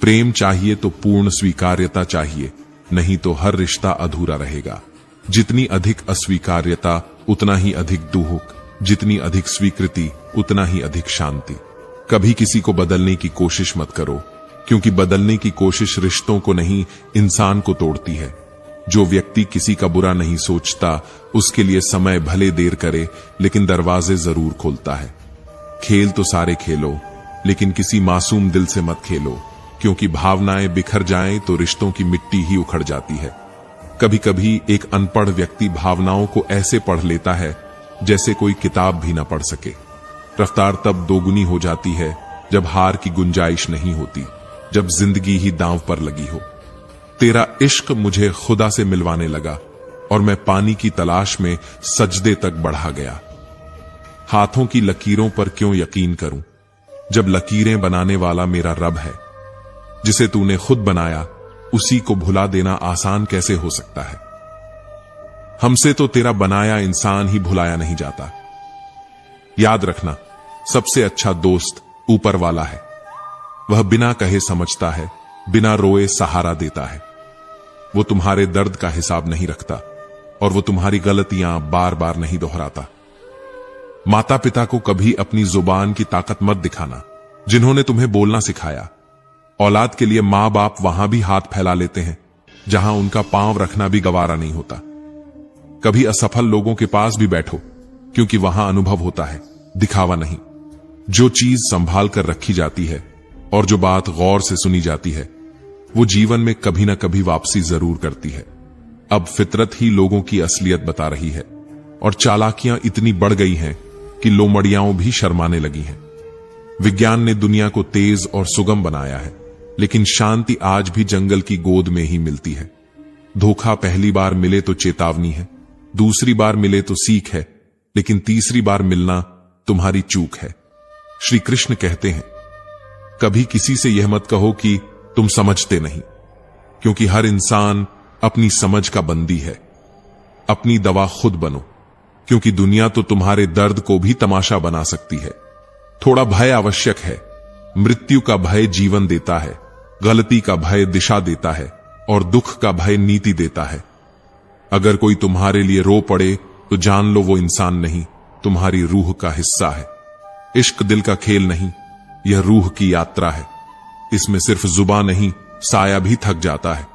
प्रेम चाहिए तो पूर्ण स्वीकार्यता चाहिए, नहीं तो हर रिश्ता अधूरा रहेगा। जितनी अधिक अस्वीकार्यता उतना ही अधिक दुख, जितनी अधिक स्वीकृति उतना ही अधिक शांति। कभी किसी को बदलने की कोशिश मत करो, क्योंकि बदलने की कोशिश रिश्तों को नहीं, इंसान को तोड़ती है। जो व्यक्ति किसी का बुरा नहीं सोचता, उसके लिए समय भले देर करे लेकिन दरवाजे जरूर खोलता है। खेल तो सारे खेलो, लेकिन किसी मासूम दिल से मत खेलो, क्योंकि भावनाएं बिखर जाएं तो रिश्तों की मिट्टी ही उखड़ जाती है। कभी कभी एक अनपढ़ व्यक्ति भावनाओं को ऐसे पढ़ लेता है जैसे कोई किताब भी ना पढ़ सके। रफ्तार तब दोगुनी हो जाती है जब हार की गुंजाइश नहीं होती, जब जिंदगी ही दांव पर लगी हो। तेरा इश्क मुझे खुदा से मिलवाने लगा और मैं पानी की तलाश में सजदे तक बढ़ा गया। हाथों की लकीरों पर क्यों यकीन करूं, जब लकीरें बनाने वाला मेरा रब है। जिसे तूने खुद बनाया उसी को भुला देना आसान कैसे हो सकता है। हमसे तो तेरा बनाया इंसान ही भुलाया नहीं जाता। याद रखना, सबसे अच्छा दोस्त ऊपर वाला है। वह बिना कहे समझता है, बिना रोए सहारा देता है। वो तुम्हारे दर्द का हिसाब नहीं रखता और वो तुम्हारी गलतियां बार बार नहीं दोहराता। माता पिता को कभी अपनी जुबान की ताकत मत दिखाना जिन्होंने तुम्हें बोलना सिखाया। औलाद के लिए मां बाप वहां भी हाथ फैला लेते हैं जहां उनका पांव रखना भी गवारा नहीं होता। कभी असफल लोगों के पास भी बैठो, क्योंकि वहां अनुभव होता है, दिखावा नहीं। जो चीज संभाल कर रखी जाती है और जो बात गौर से सुनी जाती है, वो जीवन में कभी ना कभी वापसी जरूर करती है। अब फितरत ही लोगों की असलियत बता रही है और चालाकियां इतनी बढ़ गई हैं कि लोमड़ियाओं भी शर्माने लगी हैं। विज्ञान ने दुनिया को तेज और सुगम बनाया है, लेकिन शांति आज भी जंगल की गोद में ही मिलती है। धोखा पहली बार मिले तो चेतावनी है, दूसरी बार मिले तो सीख है, लेकिन तीसरी बार मिलना तुम्हारी चूक है। श्री कृष्ण कहते हैं, कभी किसी से यह मत कहो कि तुम समझते नहीं, क्योंकि हर इंसान अपनी समझ का बंदी है। अपनी दवा खुद बनो, क्योंकि दुनिया तो तुम्हारे दर्द को भी तमाशा बना सकती है। थोड़ा भय आवश्यक है। मृत्यु का भय जीवन देता है, गलती का भय दिशा देता है और दुख का भय नीति देता है। अगर कोई तुम्हारे लिए रो पड़े तो जान लो वो इंसान नहीं, तुम्हारी रूह का हिस्सा है। इश्क दिल का खेल नहीं, यह रूह की यात्रा है। इसमें सिर्फ जुबान नहीं, साया भी थक जाता है।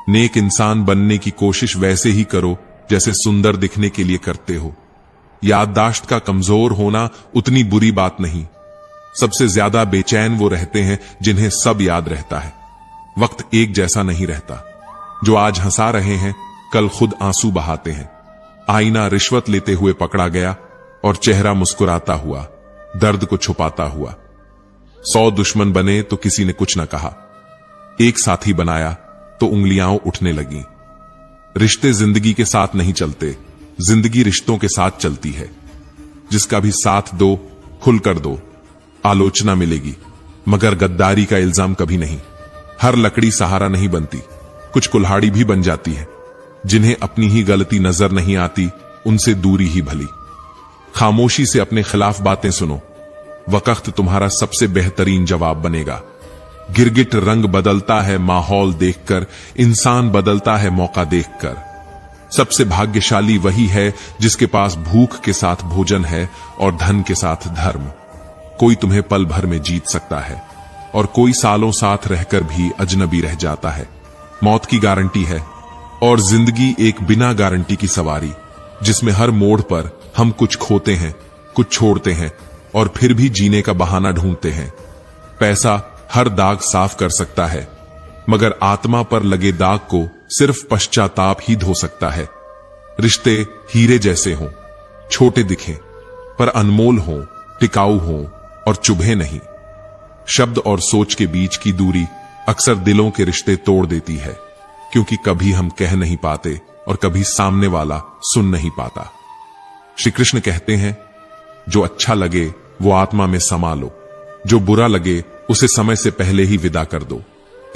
नेक इंसान बनने की कोशिश वैसे ही करो जैसे सुंदर दिखने के लिए करते हो। याददाश्त का कमजोर होना उतनी बुरी बात नहीं। सबसे ज्यादा बेचैन वो रहते हैं जिन्हें सब याद रहता है। वक्त एक जैसा नहीं रहता। जो आज हंसा रहे हैं कल खुद आंसू बहाते हैं। आईना रिश्वत लेते हुए पकड़ा गया और चेहरा मुस्कुराता हुआ, दर्द को छुपाता हुआ। 100 दुश्मन बने तो किसी ने कुछ न कहा, एक साथी बनाया तो उंगलियां उठने लगी। रिश्ते जिंदगी के साथ नहीं चलते, जिंदगी रिश्तों के साथ चलती है। जिसका भी साथ दो, खुलकर दो। आलोचना मिलेगी, मगर गद्दारी का इल्जाम कभी नहीं। हर लकड़ी सहारा नहीं बनती, कुछ कुल्हाड़ी भी बन जाती है। जिन्हें अपनी ही गलती नजर नहीं आती, उनसे दूरी ही भली। खामोशी से अपने खिलाफ बातें सुनो, वक्त तुम्हारा सबसे बेहतरीन जवाब बनेगा। गिरगिट रंग बदलता है माहौल देखकर, इंसान बदलता है मौका देखकर। सबसे भाग्यशाली वही है जिसके पास भूख के साथ भोजन है और धन के साथ धर्म। कोई तुम्हें पल भर में जीत सकता है और कोई सालों साथ रहकर भी अजनबी रह जाता है। मौत की गारंटी है और जिंदगी एक बिना गारंटी की सवारी, जिसमें हर मोड़ पर हम कुछ खोते हैं, कुछ छोड़ते हैं और फिर भी जीने का बहाना ढूंढते हैं। पैसा हर दाग साफ कर सकता है, मगर आत्मा पर लगे दाग को सिर्फ पश्चाताप ही धो सकता है। रिश्ते हीरे जैसे हों, छोटे दिखें पर अनमोल हों, टिकाऊ हों और चुभे नहीं। शब्द और सोच के बीच की दूरी अक्सर दिलों के रिश्ते तोड़ देती है, क्योंकि कभी हम कह नहीं पाते और कभी सामने वाला सुन नहीं पाता। श्री कृष्ण कहते हैं, जो अच्छा लगे वो आत्मा में समा लो, जो बुरा लगे उसे समय से पहले ही विदा कर दो,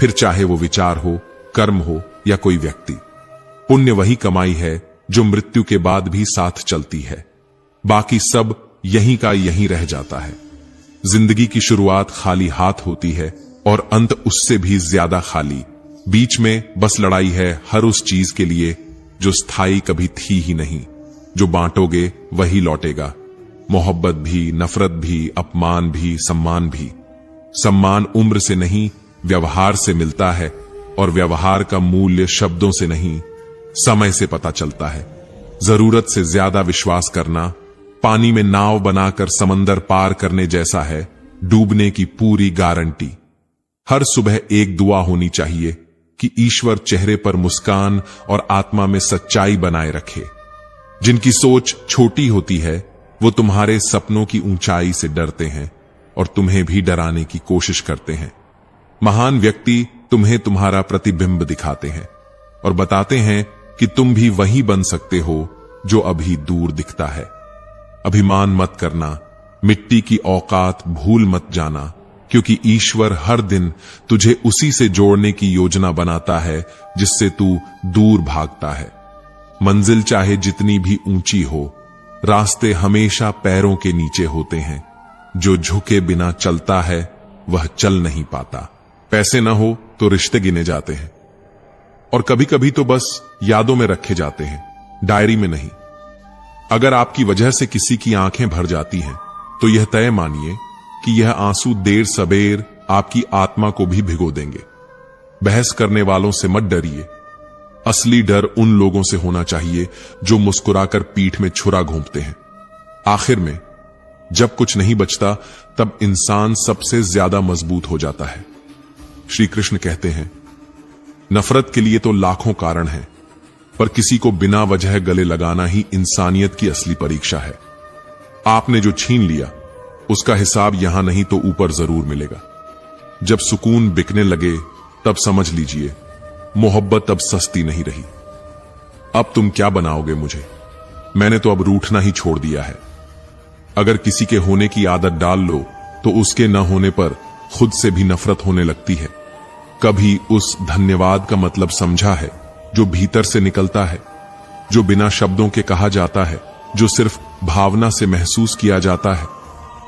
फिर चाहे वो विचार हो, कर्म हो या कोई व्यक्ति। पुण्य वही कमाई है जो मृत्यु के बाद भी साथ चलती है, बाकी सब यहीं का यहीं रह जाता है। जिंदगी की शुरुआत खाली हाथ होती है और अंत उससे भी ज्यादा खाली। बीच में बस लड़ाई है हर उस चीज के लिए जो स्थायी कभी थी ही नहीं। जो बांटोगे वही लौटेगा, मोहब्बत भी, नफरत भी, अपमान भी, सम्मान भी। सम्मान उम्र से नहीं व्यवहार से मिलता है और व्यवहार का मूल्य शब्दों से नहीं समय से पता चलता है। जरूरत से ज्यादा विश्वास करना पानी में नाव बनाकर समंदर पार करने जैसा है, डूबने की पूरी गारंटी। हर सुबह एक दुआ होनी चाहिए कि ईश्वर चेहरे पर मुस्कान और आत्मा में सच्चाई बनाए रखे। जिनकी सोच छोटी होती है वो तुम्हारे सपनों की ऊंचाई से डरते हैं और तुम्हें भी डराने की कोशिश करते हैं। महान व्यक्ति तुम्हें तुम्हारा प्रतिबिंब दिखाते हैं और बताते हैं कि तुम भी वही बन सकते हो जो अभी दूर दिखता है। अभिमान मत करना, मिट्टी की औकात भूल मत जाना, क्योंकि ईश्वर हर दिन तुझे उसी से जोड़ने की योजना बनाता है जिससे तू दूर भागता है। मंजिल चाहे जितनी भी ऊंची हो, रास्ते हमेशा पैरों के नीचे होते हैं। जो झुके बिना चलता है वह चल नहीं पाता। पैसे न हो तो रिश्ते गिने जाते हैं और कभी कभी तो बस यादों में रखे जाते हैं, डायरी में नहीं। अगर आपकी वजह से किसी की आंखें भर जाती हैं तो यह तय मानिए कि यह आंसू देर सबेर आपकी आत्मा को भी भिगो देंगे। बहस करने वालों से मत डरिए, असली डर उन लोगों से होना चाहिए जो मुस्कुराकर पीठ में छुरा घोंपते हैं। आखिर में जब कुछ नहीं बचता तब इंसान सबसे ज्यादा मजबूत हो जाता है। श्री कृष्ण कहते हैं, नफरत के लिए तो लाखों कारण हैं, पर किसी को बिना वजह गले लगाना ही इंसानियत की असली परीक्षा है। आपने जो छीन लिया उसका हिसाब यहां नहीं तो ऊपर जरूर मिलेगा। जब सुकून बिकने लगे तब समझ लीजिए मोहब्बत अब सस्ती नहीं रही। अब तुम क्या बनाओगे मुझे? मैंने तो अब रूठना ही छोड़ दिया है। अगर किसी के होने की आदत डाल लो तो उसके न होने पर खुद से भी नफरत होने लगती है। कभी उस धन्यवाद का मतलब समझा है जो भीतर से निकलता है, जो बिना शब्दों के कहा जाता है, जो सिर्फ भावना से महसूस किया जाता है।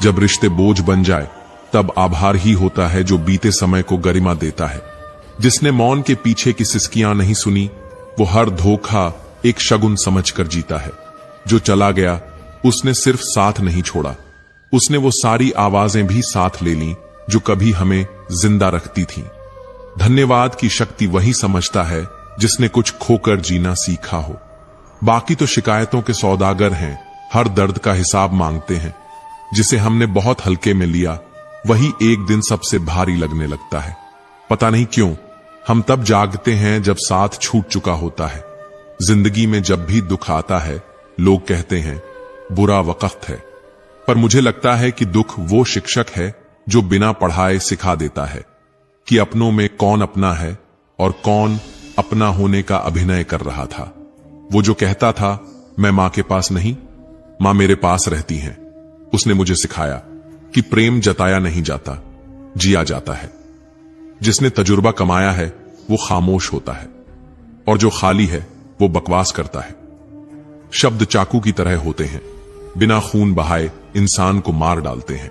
जब रिश्ते बोझ बन जाए तब आभार ही होता है जो बीते समय को गरिमा देता है। जिसने मौन के पीछे की सिसकियां नहीं सुनी वो हर धोखा एक शगुन समझकर जीता है। जो चला गया उसने सिर्फ साथ नहीं छोड़ा, उसने वो सारी आवाजें भी साथ ले लीं जो कभी हमें जिंदा रखती थीं। धन्यवाद की शक्ति वही समझता है जिसने कुछ खोकर जीना सीखा हो। बाकी तो शिकायतों के सौदागर हैं, हर दर्द का हिसाब मांगते हैं। जिसे हमने बहुत हल्के में लिया वही एक दिन सबसे भारी लगने लगता है। पता नहीं क्यों हम तब जागते हैं जब साथ छूट चुका होता है। जिंदगी में जब भी दुख आता है लोग कहते हैं बुरा वक्त है, पर मुझे लगता है कि दुख वो शिक्षक है जो बिना पढ़ाए सिखा देता है कि अपनों में कौन अपना है और कौन अपना होने का अभिनय कर रहा था। वो जो कहता था मैं मां के पास नहीं, मां मेरे पास रहती हैं, उसने मुझे सिखाया कि प्रेम जताया नहीं जाता, जिया जाता है। जिसने तजुर्बा कमाया है वो खामोश होता है और जो खाली है वो बकवास करता है। शब्द चाकू की तरह होते हैं, बिना खून बहाए इंसान को मार डालते हैं।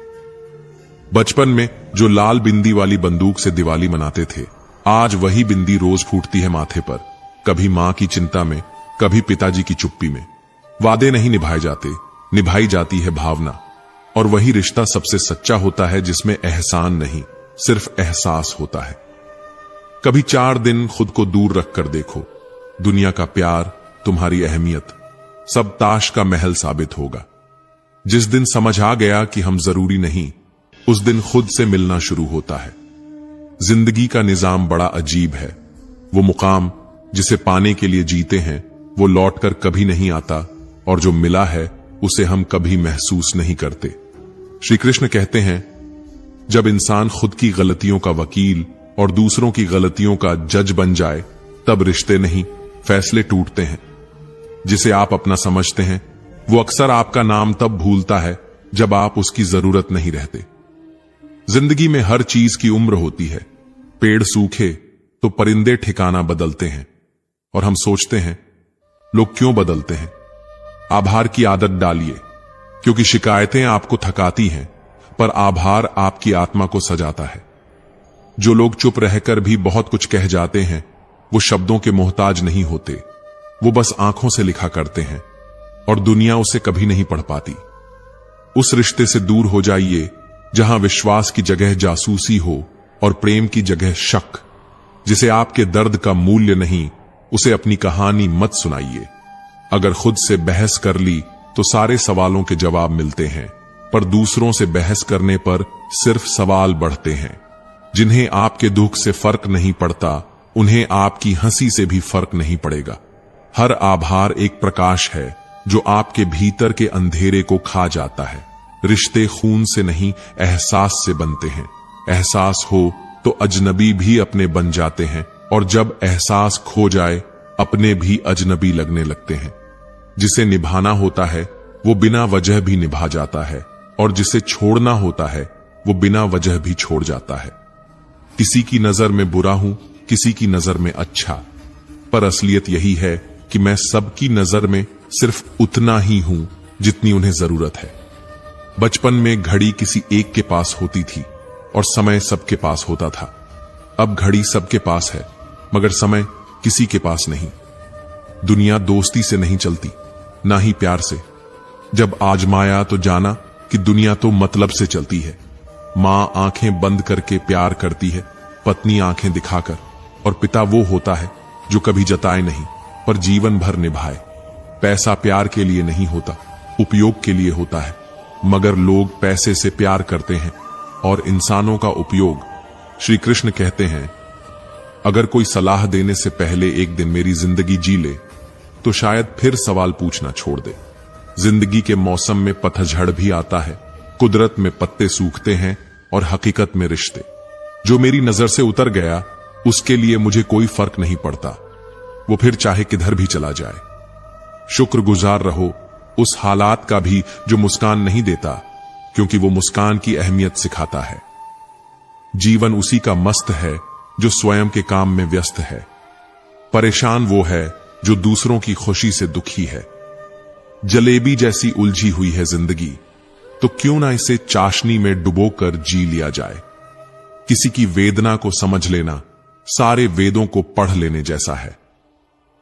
बचपन में जो लाल बिंदी वाली बंदूक से दिवाली मनाते थे, आज वही बिंदी रोज फूटती है माथे पर, कभी मां की चिंता में, कभी पिताजी की चुप्पी में। वादे नहीं निभाए जाते, निभाई जाती है भावना। और वही रिश्ता सबसे सच्चा होता है जिसमें एहसान नहीं, सिर्फ एहसास होता है। कभी 4 दिन खुद को दूर रखकर देखो, दुनिया का प्यार, तुम्हारी अहमियत, सब ताश का महल साबित होगा। जिस दिन समझ आ गया कि हम जरूरी नहीं, उस दिन खुद से मिलना शुरू होता है। जिंदगी का निजाम बड़ा अजीब है। वो मुकाम जिसे पाने के लिए जीते हैं, वो लौटकर कभी नहीं आता, और जो मिला है उसे हम कभी महसूस नहीं करते। श्री कृष्ण कहते हैं, जब इंसान खुद की गलतियों का वकील और दूसरों की गलतियों का जज बन जाए, तब रिश्ते नहीं, फैसले टूटते हैं। जिसे आप अपना समझते हैं, वो अक्सर आपका नाम तब भूलता है जब आप उसकी जरूरत नहीं रहते। जिंदगी में हर चीज की उम्र होती है। पेड़ सूखे तो परिंदे ठिकाना बदलते हैं, और हम सोचते हैं लोग क्यों बदलते हैं। आभार की आदत डालिए, क्योंकि शिकायतें आपको थकाती हैं, पर आभार आपकी आत्मा को सजाता है। जो लोग चुप रहकर भी बहुत कुछ कह जाते हैं, वो शब्दों के मोहताज नहीं होते, वो बस आंखों से लिखा करते हैं, और दुनिया उसे कभी नहीं पढ़ पाती। उस रिश्ते से दूर हो जाइए जहां विश्वास की जगह जासूसी हो और प्रेम की जगह शक। जिसे आपके दर्द का मूल्य नहीं, उसे अपनी कहानी मत सुनाइए। अगर खुद से बहस कर ली तो सारे सवालों के जवाब मिलते हैं, पर दूसरों से बहस करने पर सिर्फ सवाल बढ़ते हैं। जिन्हें आपके दुख से फर्क नहीं पड़ता, उन्हें आपकी हंसी से भी फर्क नहीं पड़ेगा। हर आभार एक प्रकाश है जो आपके भीतर के अंधेरे को खा जाता है। रिश्ते खून से नहीं, एहसास से बनते हैं। एहसास हो तो अजनबी भी अपने बन जाते हैं, और जब एहसास खो जाए, अपने भी अजनबी लगने लगते हैं। जिसे निभाना होता है वो बिना वजह भी निभा जाता है, और जिसे छोड़ना होता है वो बिना वजह भी छोड़ जाता है। किसी की नजर में बुरा हूं, किसी की नजर में अच्छा, पर असलियत यही है कि मैं सबकी नजर में सिर्फ उतना ही हूं जितनी उन्हें जरूरत है। बचपन में घड़ी किसी एक के पास होती थी और समय सबके पास होता था। अब घड़ी सबके पास है, मगर समय किसी के पास नहीं। दुनिया दोस्ती से नहीं चलती, ना ही प्यार से। जब आजमाया तो जाना कि दुनिया तो मतलब से चलती है। मां आंखें बंद करके प्यार करती है, पत्नी आंखें दिखाकर, और पिता वो होता है जो कभी जताए नहीं पर जीवन भर निभाए। पैसा प्यार के लिए नहीं होता, उपयोग के लिए होता है, मगर लोग पैसे से प्यार करते हैं और इंसानों का उपयोग। श्री कृष्ण कहते हैं, अगर कोई सलाह देने से पहले एक दिन मेरी जिंदगी जी ले तो शायद फिर सवाल पूछना छोड़ दे। जिंदगी के मौसम में पतझड़ भी आता है, कुदरत में पत्ते सूखते हैं, और हकीकत में रिश्ते। जो मेरी नजर से उतर गया उसके लिए मुझे कोई फर्क नहीं पड़ता, वो फिर चाहे किधर भी चला जाए। शुक्रगुजार रहो उस हालात का भी जो मुस्कान नहीं देता, क्योंकि वो मुस्कान की अहमियत सिखाता है। जीवन उसी का मस्त है जो स्वयं के काम में व्यस्त है। परेशान वो है जो दूसरों की खुशी से दुखी है। जलेबी जैसी उलझी हुई है जिंदगी, तो क्यों ना इसे चाशनी में डुबोकर जी लिया जाए। किसी की वेदना को समझ लेना सारे वेदों को पढ़ लेने जैसा है।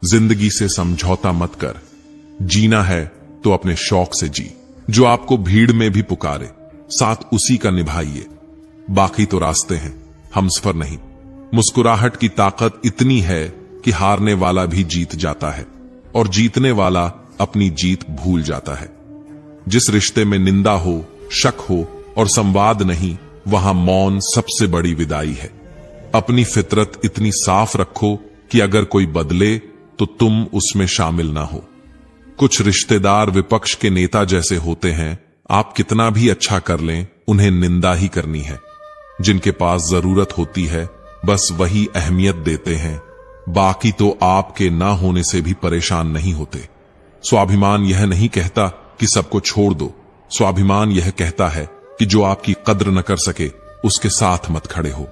जिंदगी से समझौता मत कर, जीना है तो अपने शौक से जी। जो आपको भीड़ में भी पुकारे, साथ उसी का निभाइए। बाकी तो रास्ते हैं, हमसफर नहीं। मुस्कुराहट की ताकत इतनी है कि हारने वाला भी जीत जाता है, और जीतने वाला अपनी जीत भूल जाता है। जिस रिश्ते में निंदा हो, शक हो और संवाद नहीं, वहां मौन सबसे बड़ी विदाई है। अपनी फितरत इतनी साफ रखो कि अगर कोई बदले तो तुम उसमें शामिल ना हो। कुछ रिश्तेदार विपक्ष के नेता जैसे होते हैं, आप कितना भी अच्छा कर लें, उन्हें निंदा ही करनी है। जिनके पास जरूरत होती है, बस वही अहमियत देते हैं, बाकी तो आपके ना होने से भी परेशान नहीं होते। स्वाभिमान यह नहीं कहता कि सबको छोड़ दो, स्वाभिमान यह कहता है कि जो आपकी कद्र न कर सके उसके साथ मत खड़े हो।